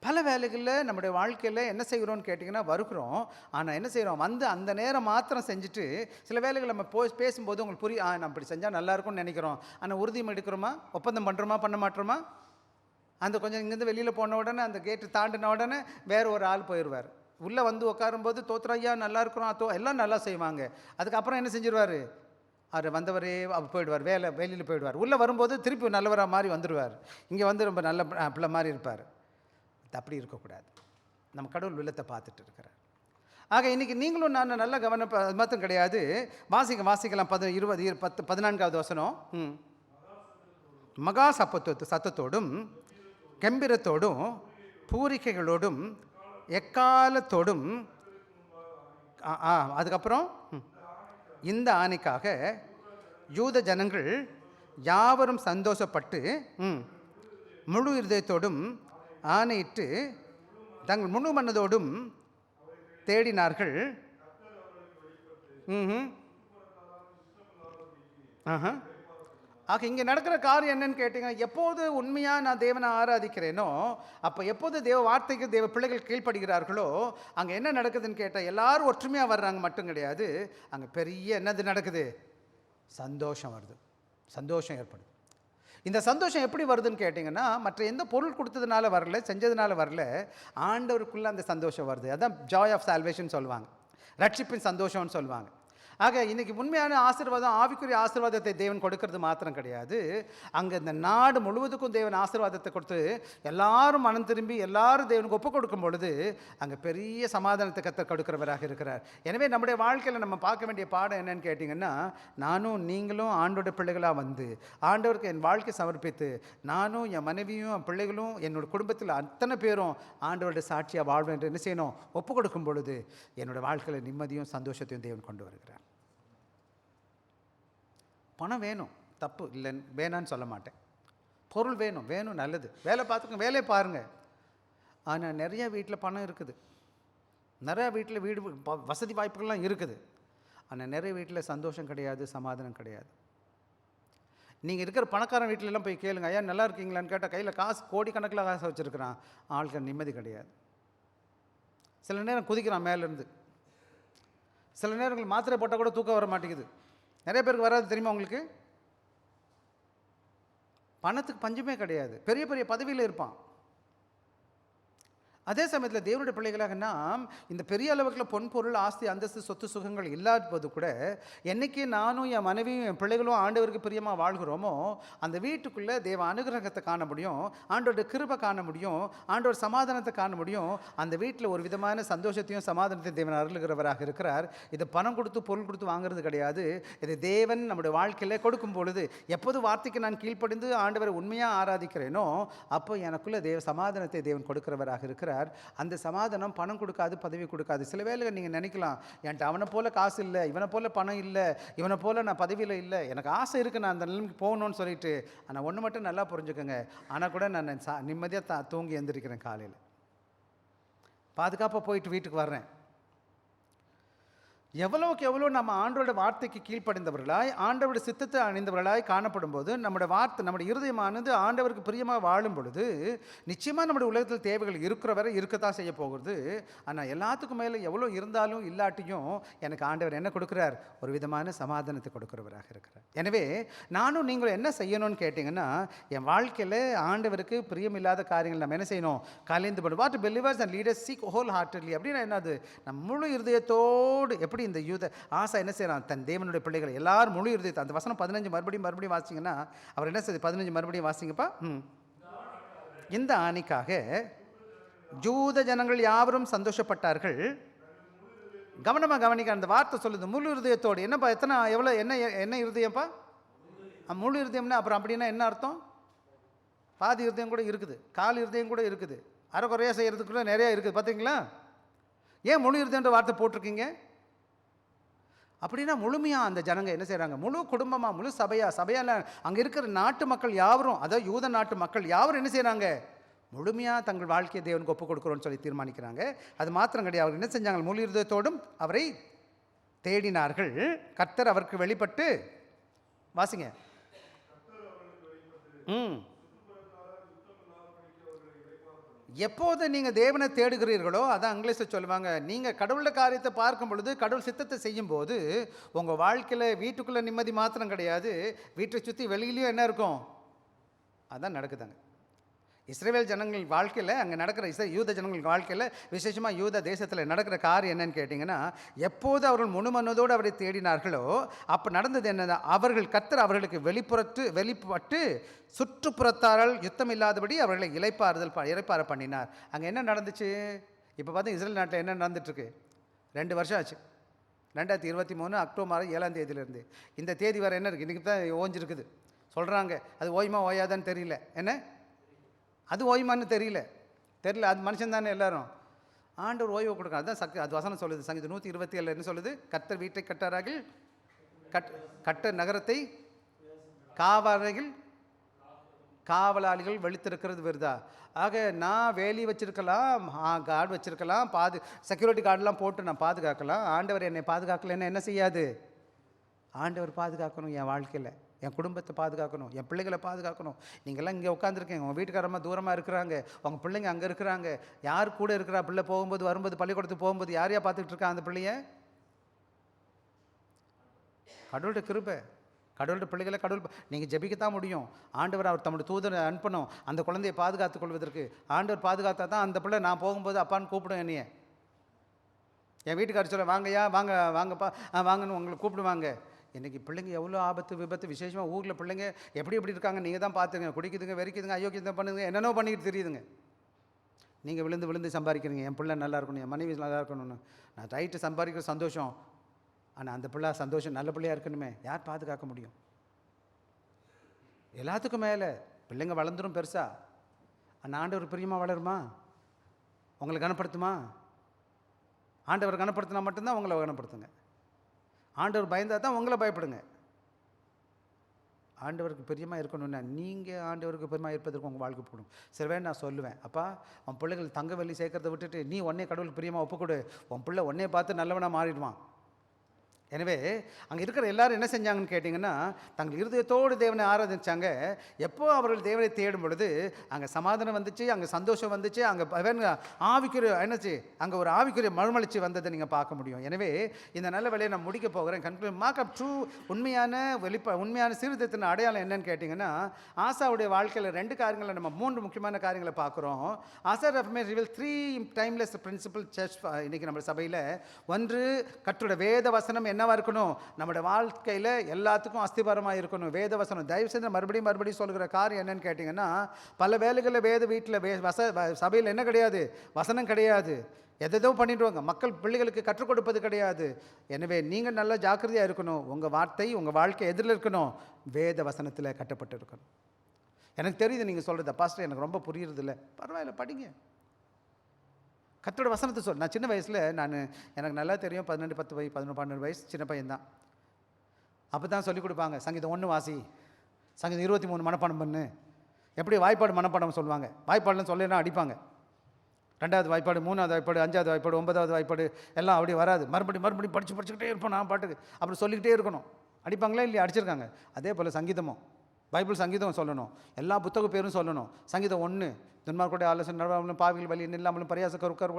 பல வேலைகளில் நம்முடைய வாழ்க்கையில் என்ன செய்கிறோன்னு கேட்டிங்கன்னா, வருகிறோம், ஆனால் என்ன செய்கிறோம்? வந்து அந்த நேரம் மாத்திரம் செஞ்சுட்டு சில வேலைகள் நம்ம பேசும்போது உங்களுக்கு புரியும், நம்ம இப்படி செஞ்சால் நல்லாயிருக்கும்னு நினைக்கிறோம். ஆனால் உறுதியும் எடுக்கிறோமா? ஒப்பந்தம் பண்ணுறோமா? பண்ண மாட்டோமா? அந்த கொஞ்சம் இங்கேருந்து வெளியில் போன உடனே, அந்த கேட்டு தாண்டின உடனே வேறு ஒரு ஆள் போயிடுவார். உள்ளே வந்து உட்காரும்போது தோத்திரம், ஐயா நல்லா இருக்கிறோம், எல்லாம் நல்லா செய்வாங்க. அதுக்கப்புறம் என்ன செஞ்சிருவார்? அவர் வந்தவரே போயிடுவார், வெளியில் போயிடுவார். உள்ளே வரும்போது திருப்பி நல்லவராக மாதிரி வந்துடுவார். இங்கே வந்து ரொம்ப நல்ல பிள்ளை மாதிரி இருப்பார். அப்படி இருக்கக்கூடாது. நம்ம கடவுள் உள்ளத்தை பார்த்துட்டு இருக்கிறார். ஆக இன்றைக்கி நீங்களும் நான் நல்ல கவனம், அது மாத்திரம் கிடையாது. வாசிக்கலாம் 14வது வசனம். மகா சத்தத்தோடும் கம்பீரத்தோடும் பூரிக்கைகளோடும் எக்காலத்தோடும், அதுக்கப்புறம் இந்த ஆணைக்காக யூத ஜனங்கள் யாவரும் சந்தோஷப்பட்டு முழு இருதயத்தோடும் ஆணையிட்டு தங்கள் முழு மனதோடும் தேடினார்கள். ஆக இங்கே நடக்கிற காரியம் என்னன்னு கேட்டிங்கன்னா, எப்போது உண்மையாக நான் தேவனை ஆராதிக்கிறேனோ, அப்போ எப்போது தேவ வார்த்தைக்கு தேவ பிள்ளைகள் கீழ்ப்படுகிறார்களோ, அங்கே என்ன நடக்குதுன்னு கேட்டால், எல்லாரும் ஒற்றுமையாக வர்றாங்க மட்டும் கிடையாது, அங்கே பெரிய என்னது நடக்குது? சந்தோஷம் வருது, சந்தோஷம் ஏற்படுது. இந்த சந்தோஷம் எப்படி வருதுன்னு கேட்டிங்கன்னா, மற்ற எந்த பொருள் கொடுத்ததுனால வரல, செஞ்சதுனால வரல, ஆண்டவருக்குள்ளே அந்த சந்தோஷம் வருது. அதான் ஜாய் ஆஃப் சால்வேஷன் சொல்லுவாங்க, ரட்சிப்பின் சந்தோஷம்னு சொல்லுவாங்க. ஆக இன்றைக்கி உண்மையான ஆசீர்வாதம், ஆவிக்குரிய ஆசீர்வாதத்தை தேவன் கொடுக்கறது மாத்திரம் கிடையாது, அங்கே இந்த நாடு முழுவதுக்கும் தேவன் ஆசீர்வாதத்தை கொடுத்து எல்லாரும் மனம் திரும்பி எல்லாரும் தேவனுக்கு ஒப்பு கொடுக்கும் பொழுது அங்கே பெரிய சமாதானத்தை கர்த்தர் கொடுக்கிறவராக இருக்கிறார். எனவே நம்முடைய வாழ்க்கையில் நம்ம பார்க்க வேண்டிய பாடம் என்னன்னு கேட்டிங்கன்னா, நானும் நீங்களும் ஆண்டோட பிள்ளைகளாக வந்து ஆண்டவருக்கு என் வாழ்க்கை சமர்ப்பித்து, நானும் என் மனைவியும் என் பிள்ளைகளும் என்னோடய குடும்பத்தில் அத்தனை பேரும் ஆண்டவருடைய சாட்சியாக வாழ்வேன் என்று என்ன செய்யணும்? ஒப்பு கொடுக்கும் பொழுது என்னோடய வாழ்க்கையில் நிம்மதியும் சந்தோஷத்தையும் தேவன் கொண்டு வருகிறார். பணம் வேணும், தப்பு இல்லை, வேணான்னு சொல்ல மாட்டேன். பொருள் வேணும், நல்லது, வேலை பார்த்துக்கோங்க, வேலையை பாருங்கள். ஆனால் நிறைய வீட்டில் பணம் இருக்குது, நிறையா வீட்டில் வீடு வசதி வாய்ப்புகள்லாம் இருக்குது, ஆனால் நிறைய வீட்டில் சந்தோஷம் கிடையாது, சமாதானம் கிடையாது. நீங்கள் இருக்கிற பணக்காரன் வீட்டிலலாம் போய் கேளுங்க, ஐயா நல்லா இருக்கீங்களான்னு கேட்டால் கையில் காசு கோடிக்கணக்கில் காசு வச்சுருக்கிறான், ஆளுக்கு நிம்மதி கிடையாது. சில நேரம் குதிக்கிறான் மேலேருந்து, சில நேரங்கள் மாத்திரை போட்டால் கூட தூக்கம் வர மாட்டேங்குது. நிறைய பேருக்கு வராது, தெரியுமா உங்களுக்கு? பணத்துக்கு பஞ்சமே கிடையாது, பெரிய பெரிய பதவியில் இருப்பான். அதே சமயத்தில் தேவனுடைய பிள்ளைகளாக நாம் இந்த பெரிய அளவுக்குள்ள பொன் பொருள் ஆஸ்தி அந்தஸ்து சொத்து சுகங்கள் இல்லாத போது கூட, என்னைக்கு நானும் என் மனைவியும் என் பிள்ளைகளும் ஆண்டவருக்கு பிரியமாக வாழ்கிறோமோ, அந்த வீட்டுக்குள்ளே தேவ அனுகிரகத்தை காண முடியும், ஆண்டோட கிருபை காண முடியும், ஆண்டோட சமாதானத்தை காண முடியும். அந்த வீட்டில் ஒரு விதமான சந்தோஷத்தையும் சமாதானத்தையும் தேவன் அருளுகிறவராக இருக்கிறார். இது பணம் கொடுத்து பொருள் கொடுத்து வாங்குறது கிடையாது. இது தேவன் நம்முடைய வாழ்க்கையில் கொடுக்கும் பொழுது, எப்போது வார்த்தைக்கு நான் கீழ்ப்படிந்து ஆண்டவரை உண்மையாக ஆராதிக்கிறேனோ, அப்போ எனக்குள்ள சமாதானத்தை தேவன் கொடுக்கிறவராக இருக்கிறார். அந்த சமாதானம் பணம் கொடுக்காது, பதவி கொடுக்காது. சில வேளைகள் நீங்கள் நினைக்கலாம், என்கிட்ட அவனை போல காசு இல்லை, இவனை போல பணம் இல்லை, இவனை போல நான் பதவியில் இல்லை, எனக்கு ஆசை இருக்குது நான் அந்த நிலைமைக்கு போகணும்னு சொல்லிட்டு. ஆனால் ஒன்று மட்டும் நல்லா புரிஞ்சுக்கோங்க, ஆனால் கூட நான் நிம்மதியாக தூங்கி எழுந்திருக்கிறேன், காலையில் பாதுகாப்பாக போயிட்டு வீட்டுக்கு வர்றேன். எவ்வளவுக்கு எவ்வளோ நம்ம ஆண்டவரோட வார்த்தைக்கு கீழ்ப்படிந்தவர்களாய் ஆண்டவருடைய சித்தத்தை அணிந்தவர்களாய் காணப்படும் போது நம்முடைய வார்த்தை நம்முடைய இருதயமானது ஆண்டவருக்கு பிரியமாக வாழும் பொழுது நிச்சயமாக நம்முடைய உலகத்தில் தேவைகள் இருக்கிற வரை இருக்கத்தான் செய்ய போகிறது. ஆனால் எல்லாத்துக்கும் மேலே எவ்வளோ இருந்தாலும் இல்லாட்டியும் எனக்கு ஆண்டவர் என்ன கொடுக்குறார்? ஒரு விதமான சமாதானத்தை கொடுக்குறவராக இருக்கிறார். எனவே நானும் நீங்களும் என்ன செய்யணும்னு கேட்டிங்கன்னா, என் வாழ்க்கையில் ஆண்டவருக்கு பிரியமில்லாத காரியங்கள் நம்ம என்ன செய்யணும்? கலைந்து படும். What believers and leaders seek wholeheartedly அப்படின்னா என்னது? நம்ம முழு இருதயத்தோடு எப்படி இந்த யூத ஆசா என்ன செய்யறான்? தன் தேவனுடைய பிள்ளைகளை எல்லாரும் முழு இருதயத்தை, அந்த வசனம் 15 மறுபடியும் வாசிங்கன்னா அவர் என்ன செய்யுது? 15 மறுபடியும் வாசிங்கப்பா. இந்த ஆணிக்காக யூத ஜனங்கள் யாவரும் சந்தோஷப்பட்டார்கள். கவனமாக கவனிக்க, அந்த வார்த்தை சொல்லுது முழு இருதயத்தோடு. என்னப்பா எத்தனை எவ்வளோ என்ன என்ன இருதயம்ப்பா? முழு இருதயம்னா அப்புறம் அப்படின்னா என்ன அர்த்தம்? பாதி இருதயம் கூட இருக்குது, கால் இருதயம் கூட இருக்குது, அரைக்குறையாக செய்கிறதுக்கு கூட நிறையா இருக்குது. பார்த்தீங்களா? ஏன் முழு இருதயன்ற வார்த்தை போட்டிருக்கீங்க? அப்படின்னா முழுமையாக அந்த ஜனங்க என்ன செய்கிறாங்க? முழு குடும்பமாக, முழு சபையால் அங்கே இருக்கிற நாட்டு மக்கள் யாவரும், அதாவது யூத நாட்டு மக்கள் யாவரும் என்ன செய்கிறாங்க? முழுமையாக தங்கள் வாழ்க்கையை தேவனுக்கு ஒப்புக் கொடுக்குறோன்னு சொல்லி தீர்மானிக்கிறாங்க. அது மாத்திரம் கிடையாது, அவர் என்ன செஞ்சாங்க? முழு இருதயத்தோடும் அவரை தேடினார்கள். கர்த்தர் அவருக்கு வெளிப்பட்டு, வாசிங்க. எப்போது நீங்கள் தேவனை தேடுகிறீர்களோ, அதான் இங்கிலீஷில் சொல்லுவாங்க, நீங்கள் கடவுள காரியத்தை பார்க்கும் பொழுது, கடவுள் சித்தத்தை செய்யும்போது உங்கள் வாழ்க்கையில் வீட்டுக்குள்ளே நிம்மதி மாத்திரம் கிடையாது, வீட்டை சுற்றி வெளியிலையும் என்ன இருக்கும்? அதான் நடக்குதாங்க. இஸ்ரவேல் ஜனங்கள் வாழ்க்கையில் அங்கே நடக்கிற யூத ஜனங்கள் வாழ்க்கையில், விசேஷமாக யூத தேசத்தில் நடக்கிற காரியம் என்னன்னு கேட்டிங்கன்னா, எப்போது அவர்கள் முழுமனதோடு அவரை தேடினார்களோ அப்போ நடந்தது என்னன்னா, அவர்கள் கர்த்தர் அவர்களுக்கு வெளிப்பட்டு சுற்றுப்புறத்தாரால் யுத்தம் இல்லாதபடி அவர்களை இளைப்பாற பண்ணினார். அங்கே என்ன நடந்துச்சு? இப்போ பார்த்தா இஸ்ரேல் நாட்டில் என்ன நடந்துட்டுருக்கு? 2 வருஷம் ஆச்சு. 2023 அக்டோபர் 7ஆம் தேதியிலேருந்து இந்த தேதி வரை என்ன இருக்குது? இன்றைக்கி தான் ஓஞ்சிருக்குது சொல்கிறாங்க. அது ஓய்மா ஓயாதான்னு தெரியல. என்ன அது ஓய்மான்னு தெரியல. அது மனுஷன் தானே எல்லாரும். ஆண்டவர் ஓய்வு கொடுக்க, அதுதான் அது வசனம் சொல்லுது. சங்கீதம் 127 என்ன சொல்லுது? கர்த்தர் வீட்டை கட்டார்கள், கட்ட நகரத்தை காவலாளிகள் வெளித்திருக்கிறது வருதா? ஆக நான் வேலி வச்சுருக்கலாம், கார்டு வச்சுருக்கலாம், செக்யூரிட்டி கார்டெலாம் போட்டு நான் பாதுகாக்கலாம். ஆண்டவர் என்னை பாதுகாக்கலைன்னா என்ன செய்யாது? ஆண்டவர் பாதுகாக்கணும். என் வாழ்க்கையில் என் குடும்பத்தை பாதுகாக்கணும், என் பிள்ளைகளை பாதுகாக்கணும். நீங்கள்லாம் இங்கே உட்காந்துருக்கீங்க, உங்கள் வீட்டுக்காரமாக தூரமாக இருக்கிறாங்க, உங்கள் பிள்ளைங்க அங்கே இருக்கிறாங்க. யார் கூட இருக்கிறா? பிள்ளை போகும்போது வரும்போது பள்ளிக்கூடத்துக்கு போகும்போது யாரையா பார்த்துக்கிட்டு இருக்கா அந்த பிள்ளைய? கடவுள்கிட்ட கிருபை, கடவுள்கிட்ட பிள்ளைகளை நீங்கள் ஜெபிக்கத்தான் முடியும். ஆண்டவர் அவர் தம்முடைய தூதரை அனுப்பணும் அந்த குழந்தையை பாதுகாத்துக் கொள்வதற்கு. ஆண்டவர் பாதுகாத்தா தான் அந்த பிள்ளை நான் போகும்போது அப்பான்னு கூப்பிடும் என்னைய. என் வீட்டுக்காரர் சொல்ல, வாங்கய்யா வாங்கப்பா வாங்கன்னு உங்களை கூப்பிடுவாங்க. இன்றைக்கி பிள்ளைங்க எவ்வளோ ஆபத்து விபத்து, விசேஷமாக ஊரில் பிள்ளைங்க எப்படி இருக்காங்க நீங்கள் தான் பார்த்துங்க. குடிக்குதுங்க, வெறிக்குதுங்க, அயோக்கியம் பண்ணுதுங்க, என்னென்னோ பண்ணிக்கிட்டு தெரியுதுங்க. நீங்கள் விழுந்து சம்பாதிக்கிறீங்க, என் பிள்ளை நல்லா இருக்கணும், என் மனைவி நல்லா இருக்கணும்னு. நான் ரைட்டு சம்பாதிக்கிற சந்தோஷம், ஆனால் அந்த பிள்ளை சந்தோஷம் நல்ல பிள்ளையாக இருக்கணுமே. யார் பாதுகாக்க முடியும்? எல்லாத்துக்கும் மேலே பிள்ளைங்க வளர்ந்துடும் பெருசாக. அந்த ஆண்டவர் பிரியமாக வளருமா? உங்களை கனப்படுத்துமா? ஆண்டவர் கனப்படுத்தினா மட்டும்தான் உங்களை கனப்படுத்துங்க. ஆண்டவர் பயந்தால் தான் உங்களை பயப்படுங்க. ஆண்டவருக்கு பிரியமாக இருக்கணும்னா நீங்கள் ஆண்டவருக்கு பிரியமாக இருப்பதற்கு உங்கள் வாழ்க்கை போடும். சில நான் சொல்லுவேன், அப்பா உன் பிள்ளைகள் தங்க வெள்ளி சேர்க்கறதை விட்டுட்டு நீ உடனே கடவுளுக்கு பிரியமாக ஒப்புக்கொடு, உன் பிள்ளை உடனே பார்த்து நல்லவனாக மாறிடுவான். எனவே அங்கே இருக்கிற எல்லாரும் என்ன செஞ்சாங்கன்னு கேட்டிங்கன்னா, தங்கள் இருதயத்தோடு தேவனை ஆராதிச்சாங்க. எப்போ அவர்கள் தேவனை தேடும் பொழுது அங்கே சமாதானம் வந்துச்சு, அங்கே சந்தோஷம் வந்துச்சு, அங்கே ஆவிக்குரிய என்னச்சு, அங்கே ஒரு ஆவிக்குரிய மறுமலர்ச்சி வந்ததை நீங்கள் பார்க்க முடியும். எனவே இந்த நல்ல வேலையை நான் முடிக்க போகிறேன். கன்க்ளூட் மார்க் அப் ட்ரூ உண்மையான சீர்திருத்தத்தின் அடையாளம் என்னன்னு கேட்டிங்கன்னா, ஆசாவுடைய வாழ்க்கையில் 2 காரியங்களை நம்ம 3 முக்கியமான காரியங்களை பார்க்குறோம். ஆசா ரிவீல் 3 டைம்லெஸ் பிரின்சிபல் சர்ச் இன்றைக்கி நம்ம சபையில். ஒன்று, கர்த்தருடைய வேத வசனம் என்னவா இருக்கணும்? நம்முடைய வாழ்க்கையில் எல்லாத்துக்கும் அஸ்திபாரமாக இருக்கணும் வேத வசனம். தயவு செய்து மறுபடியும் சொல்கிற காரியம் என்னன்னு கேட்டிங்கன்னா, பல வேலைகளில் வீட்டில் சபையில் என்ன கிடையாது? வசனம் கிடையாது. எதோ பண்ணிடுவாங்க, மக்கள் பிள்ளைகளுக்கு கற்றுக் கொடுப்பது கிடையாது. எனவே நீங்கள் நல்லா ஜாக்கிரதையாக இருக்கணும். உங்கள் வார்த்தை உங்கள் வாழ்க்கை எதிரில் இருக்கணும்? வேத வசனத்தில் கட்டப்பட்டு இருக்கணும். எனக்கு தெரியுது நீங்கள் சொல்கிறது, பாஸ்டர் எனக்கு ரொம்ப புரியுறது இல்லை. பரவாயில்ல, படிங்க. கர்த்தருடைய வசனத்தை நான் சின்ன வயசில் எனக்கு நல்லா தெரியும், 12 10 12 வயசு சின்ன பையன்தான். அப்போ தான் சொல்லிக் கொடுப்பாங்க, சங்கீதம் 1 வாசி, சங்கீதம் 23 மனப்பாடம் பண்ணு. எப்படி வாய்ப்பாடு மனப்பாடம் சொல்லுவாங்க, வாய்ப்பாடுலாம் சொல்லலாம் அடிப்பாங்க. 2வது வாய்ப்பாடு, 3வது வாய்ப்பாடு, 5வது வாய்ப்பாடு, 9வது வாய்ப்பாடு எல்லாம் அப்படி வராது. மறுபடியும் படிச்சுக்கிட்டே இருப்போம். நான் பாட்டுக்கு அப்புறம் சொல்லிக்கிட்டே இருக்கணும். அடிப்பாங்களா இல்லையா? அடிச்சிருக்காங்க. அதே போல் சங்கீதமும், பைபிள் சங்கீதம் சொல்லணும், எல்லா புத்தக பேரும் சொல்லணும். சங்கீதம் 1 துன்மார்க்கருடைய ஆலோசனை நடவாமலும் பாவிகள் வழி இல்லாமலும் பரியாச உட்கார்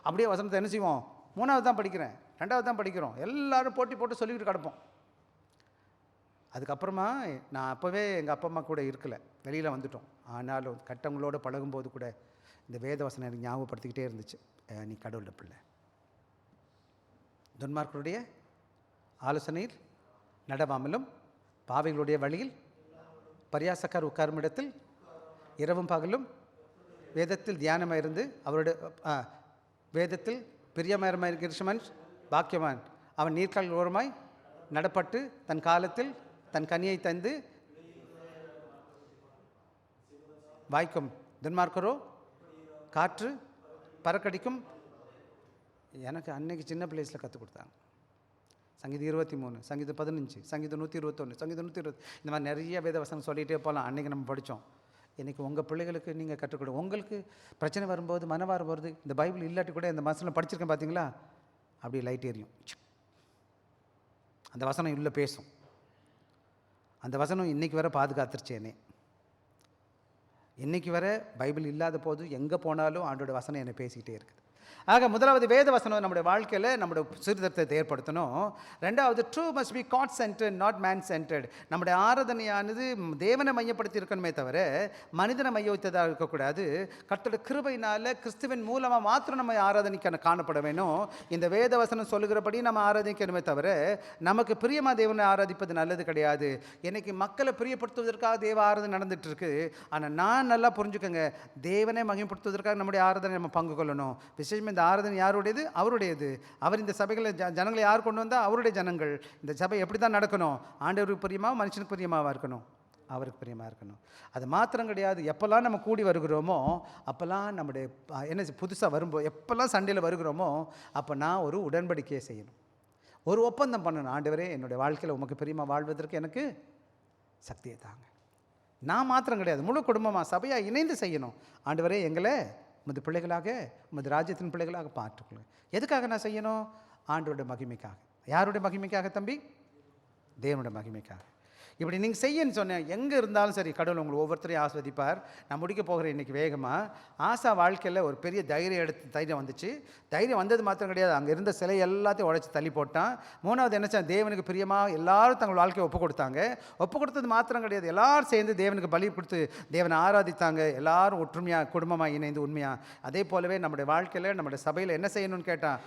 அப்படியே வசனத்தை என்ன செய்வோம்? 3வது தான் படிக்கிறேன், 2வது தான் படிக்கிறோம். எல்லாரும் போட்டி போட்டு சொல்லிக்கிட்டு கிடப்போம். அதுக்கப்புறமா நான் அப்போவே எங்கள் அப்பா அம்மா கூட இருக்கலை, வெளியில் வந்துட்டோம். ஆனாலும் கட்டங்களோடு பழகும்போது கூட இந்த வேதவசனம் எனக்கு ஞாபகப்படுத்திக்கிட்டே இருந்துச்சு. நீ கடவுளோட பிள்ளை, துன்மார்க்கருடைய ஆலோசனையில் நடவாமலும் பாவிகளுடைய வழியில் பரியாசக்கார் உட்காரும் இடத்தில் இரவும் பகலும் வேதத்தில் தியானமாக இருந்து அவருடைய வேதத்தில் பிரியமயமாக இருக்கிற பாக்கியவான். அவன் நீர்க்கால் ஓரமாய் நடப்பட்டு தன் காலத்தில் தன் கனியை தந்து வாய்க்கும். துன்மார்க்கரோ காற்று பறக்கடிக்கும். எனக்கு அன்னைக்கு சின்ன பிளேஸில் கற்றுக் கொடுத்தாங்க. சங்கீதம் 23, சங்கீதம் 15, சங்கீதம் 121, சங்கீதம் 120, இந்த மாதிரி நிறைய வேத வசனம் சொல்லிகிட்டே போகலாம். அன்றைக்கி நம்ம படித்தோம். இன்றைக்கி உங்கள் பிள்ளைகளுக்கு நீங்கள் கற்றுக் கொடுங்க. உங்களுக்கு பிரச்சனை வரும்போது, மனவாரம் வருது, இந்த பைபிள் இல்லாட்டி கூட இந்த வசனம் படிச்சிருக்கேன் பார்த்தீங்களா, அப்படியே லைட் எரியும். அந்த வசனம் உள்ளே பேசும். அந்த வசனம் இன்றைக்கி வர பாதுகாத்துருச்சு என்னை. இன்றைக்கி வர பைபிள் இல்லாத போது எங்கே போனாலும் ஆண்டோட வசனம் என்னை பேசிக்கிட்டே இருக்குது. ஆக முதலாவது வேத வசனம் நம்முடைய வாழ்க்கையில் நம்முடைய சீர்திருத்தத்தை ஏற்படுத்தணும். 2வது true must be God centred not man centred. நம்முடைய ஆராதனையானது தேவனை மையப்படுத்தி இருக்கணுமே தவிர மனிதனை மையத்ததாக இருக்கக்கூடாது. கர்த்தருடைய கிருபையினால் கிறிஸ்துவின் மூலமாக மாத்திரம் நம்ம ஆராதனைக்கு காணப்பட வேணும். இந்த வேத வசனம் சொல்லுகிறபடி நம்ம ஆராதிக்கணுமே தவிர நமக்கு பிரியமாக தேவனை ஆராதிப்பது நல்லது கிடையாது. இன்றைக்கி மக்களை பிரியப்படுத்துவதற்காக தேவ ஆராதனை நடந்துட்டு இருக்கு. ஆனால் நான் நல்லா புரிஞ்சுக்கோங்க, தேவனை மகிமைப்படுத்துவதற்காக நம்முடைய ஆராதனை நம்ம பங்கு கொள்ளணும். விசேஷமாக இந்த ஆராதனை யாருடையது? அவருடையது. அவர் இந்த சபைகளை ஜனங்களை யார் கொண்டு வந்தால்? அவருடைய ஜனங்கள். இந்த சபை எப்படி தான் நடக்கணும்? ஆண்டவருக்கு பிரியமாக, மனுஷனுக்கு பிரியமாக இருக்கணும், அவருக்கு பிரியமாக இருக்கணும். அது மாத்திரம் கிடையாது. எப்போல்லாம் நம்ம கூடி வருகிறோமோ அப்போல்லாம் நம்முடைய என்ன புதுசாக வரும்போது, எப்போல்லாம் சண்டையில் வருகிறோமோ அப்போ நான் ஒரு உடன்படிக்கையை செய்யணும், ஒரு ஒப்பந்தம் பண்ணணும். ஆண்டவரே, என்னுடைய வாழ்க்கையில் உமக்கு பிரியமாக வாழ்வதற்கு எனக்கு சக்தியை தாங்க. நான் மாத்திரம் கிடையாது, முழு குடும்பமாக சபையாக இணைந்து செய்யணும். ஆண்டவரே, எங்களை உமது பிள்ளைகளாக, உமது ராஜ்யத்தின் பிள்ளைகளாக பார்த்துக்கொள்ளுங்க. எதுக்காக நான் செய்யணும்? ஆண்டோட மகிமைக்காக. யாருடைய மகிமைக்காக தம்பி? தேவனுடைய மகிமைக்காக. இப்படி நீங்கள் செய்யன்னு சொன்னேன், எங்கே இருந்தாலும் சரி கடவுள் உங்களுக்கு ஒவ்வொருத்தரையும் ஆஸ்வதிப்பார். நான் முடிக்க போகிறேன் இன்றைக்கி வேகமாக. ஆசா வாழ்க்கையில் ஒரு பெரிய தைரியம் வந்துச்சு. தைரியம் வந்தது மாத்திரம் கிடையாது, அங்கே இருந்த சிலை எல்லாத்தையும் உடைச்சி தள்ளி போட்டான். 3வது என்னச்சா, தேவனுக்கு பிரியமாக எல்லாரும் தங்கள் வாழ்க்கையை ஒப்பு கொடுத்தாங்க. ஒப்பு கொடுத்தது மாத்திரம் கிடையாது, எல்லாரும் சேர்ந்து தேவனுக்கு பலி கொடுத்து தேவனை ஆராதித்தாங்க. எல்லாரும் ஒற்றுமையாக குடும்பமாக இணைந்து உண்மையாக. அதே போலவே நம்முடைய வாழ்க்கையில் நம்முடைய சபையில் என்ன செய்யணும்னு கேட்டால்,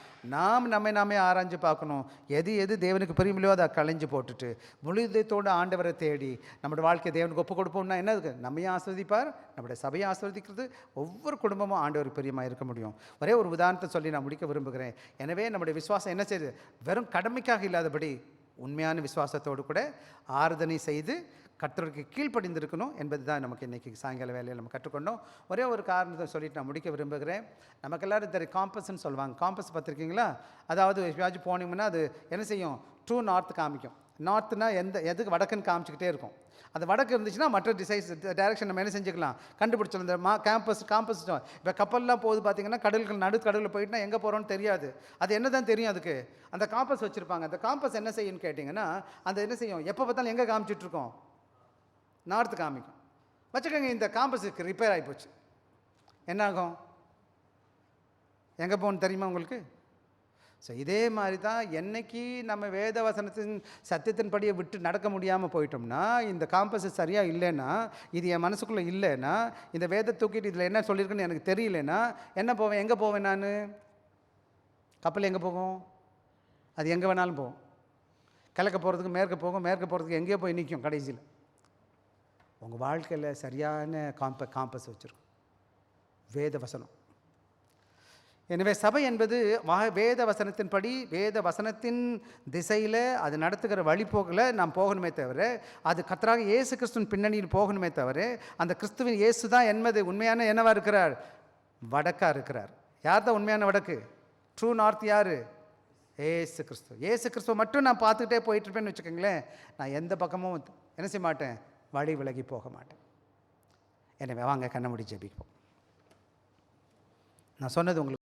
நாமே ஆராய்ஞ்சு பார்க்கணும். எது தேவனுக்கு பிரியமில்லையோ அதை களைஞ்சு போட்டுட்டு முழுதத்தோடு ஆண்டவரை தேடி நம்முடைய வாழ்க்கை தேவனுக்கு ஒப்பு கொடுப்போம்னா என்ன இருக்கு? நம்மையும் ஆஸ்வதிப்பார், நம்முடைய சபையை ஆஸ்வதிக்கிறது. ஒவ்வொரு குடும்பமும் ஆண்டவர் பிரியமாக இருக்க முடியும். ஒரே ஒரு உதாரணத்தை சொல்லி நான் முடிக்க விரும்புகிறேன். எனவே நம்முடைய விசுவாசம் என்ன செய்யுது? வெறும் கடமைக்காக இல்லாதபடி உண்மையான விசுவாசத்தோடு கூட ஆராதனை செய்து கர்த்தருக்கு கீழ்ப்படிந்திருக்கணும் என்பது தான் நமக்கு இன்றைக்கி சாயங்கால வேலையில் நம்ம கற்றுக்கொண்டோம். ஒரே ஒரு காரணத்தை சொல்லிட்டு நான் முடிக்க விரும்புகிறேன். நமக்கு எல்லோரும் தெரியும், காம்பஸ்ன்னு சொல்லுவாங்க. காம்பஸ் பார்த்துருக்கீங்களா? அதாவது எப்பயாச்சும் போனீங்கன்னா அது என்ன செய்யும்? ட்ரூ நார்த் காமிக்கும். நார்த்துனா எதுக்கு வடக்குன்னு காமிச்சிக்கிட்டே இருக்கும். அந்த வடக்கு இருந்துச்சுன்னா மற்ற டைரெக்ஷன் நம்ம என்ன செஞ்சுக்கலாம், கண்டுபிடிச்சோம். இந்த காம்பஸ் இப்போ கப்பல்லாம் போகுது பார்த்தீங்கன்னா, கடலில் போயிட்டுனா எங்கே போகிறோன்னு தெரியாது. அது என்ன தான் தெரியும்? அதுக்கு அந்த காம்பஸ் வச்சுருப்பாங்க. அந்த காம்பஸ் என்ன செய்யும்னு கேட்டிங்கன்னா, அந்த என்ன செய்யும்? எப்போ பார்த்தாலும் எங்கே காமிச்சிட்ருக்கோம்? நார்த்து காமிக்கும். வச்சுக்கோங்க, இந்த காம்பஸுக்கு ரிப்பேர் ஆகிப்போச்சு, என்னாகும்? எங்கே போகணும் தெரியுமா உங்களுக்கு? ஸோ இதே மாதிரி தான் என்னைக்கு நம்ம வேத வசனத்தின் சத்தியத்தின்படியை விட்டு நடக்க முடியாமல் போயிட்டோம்னா, இந்த காம்பஸ் சரியாக இல்லைன்னா, இது என் மனசுக்குள்ளே இல்லைன்னா, இந்த வேத தூக்கிட்டு இதில் என்ன சொல்லியிருக்குன்னு எனக்கு தெரியலன்னா என்ன போவேன்? எங்கே போவேன் நான்? கப்பல் எங்கே போகும்? அது எங்கே வேணாலும் போகும். கிழக்க போகிறதுக்கு மேற்க போகும், மேற்க போகிறதுக்கு எங்கேயோ போய் நிற்கும் கடைசியில். உங்கள் வாழ்க்கையில் சரியான காம்பஸ் வச்சுருக்கும் வேத வசனம். எனவே சபை என்பது வேத வசனத்தின்படி, வேத வசனத்தின் திசையில் அது நடத்துகிற வழிபோக்கில் நாம் போகணுமே தவிர, அது கர்த்தராக இயேசு கிறிஸ்துவின் பின்னணியில் போகணுமே தவிர, அந்த கிறிஸ்துவின் இயேசு தான் என்பது உண்மையான என்னவாக இருக்கிறார்? வடக்காக இருக்கிறார். யார் தான் உண்மையான வடக்கு? ட்ரூ நார்த் யார்? ஏசு கிறிஸ்து. ஏசு கிறிஸ்துவ மட்டும் நான் பார்த்துக்கிட்டே போயிட்டுருப்பேன்னு வச்சுக்கோங்களேன், நான் எந்த பக்கமும் என்ன செய்ய மாட்டேன்? வழி விலகி போக மாட்டேன். எனவே வாங்க கண்ணை மூடி ஜெபிப்போம். நான் சொன்னது உங்களுக்கு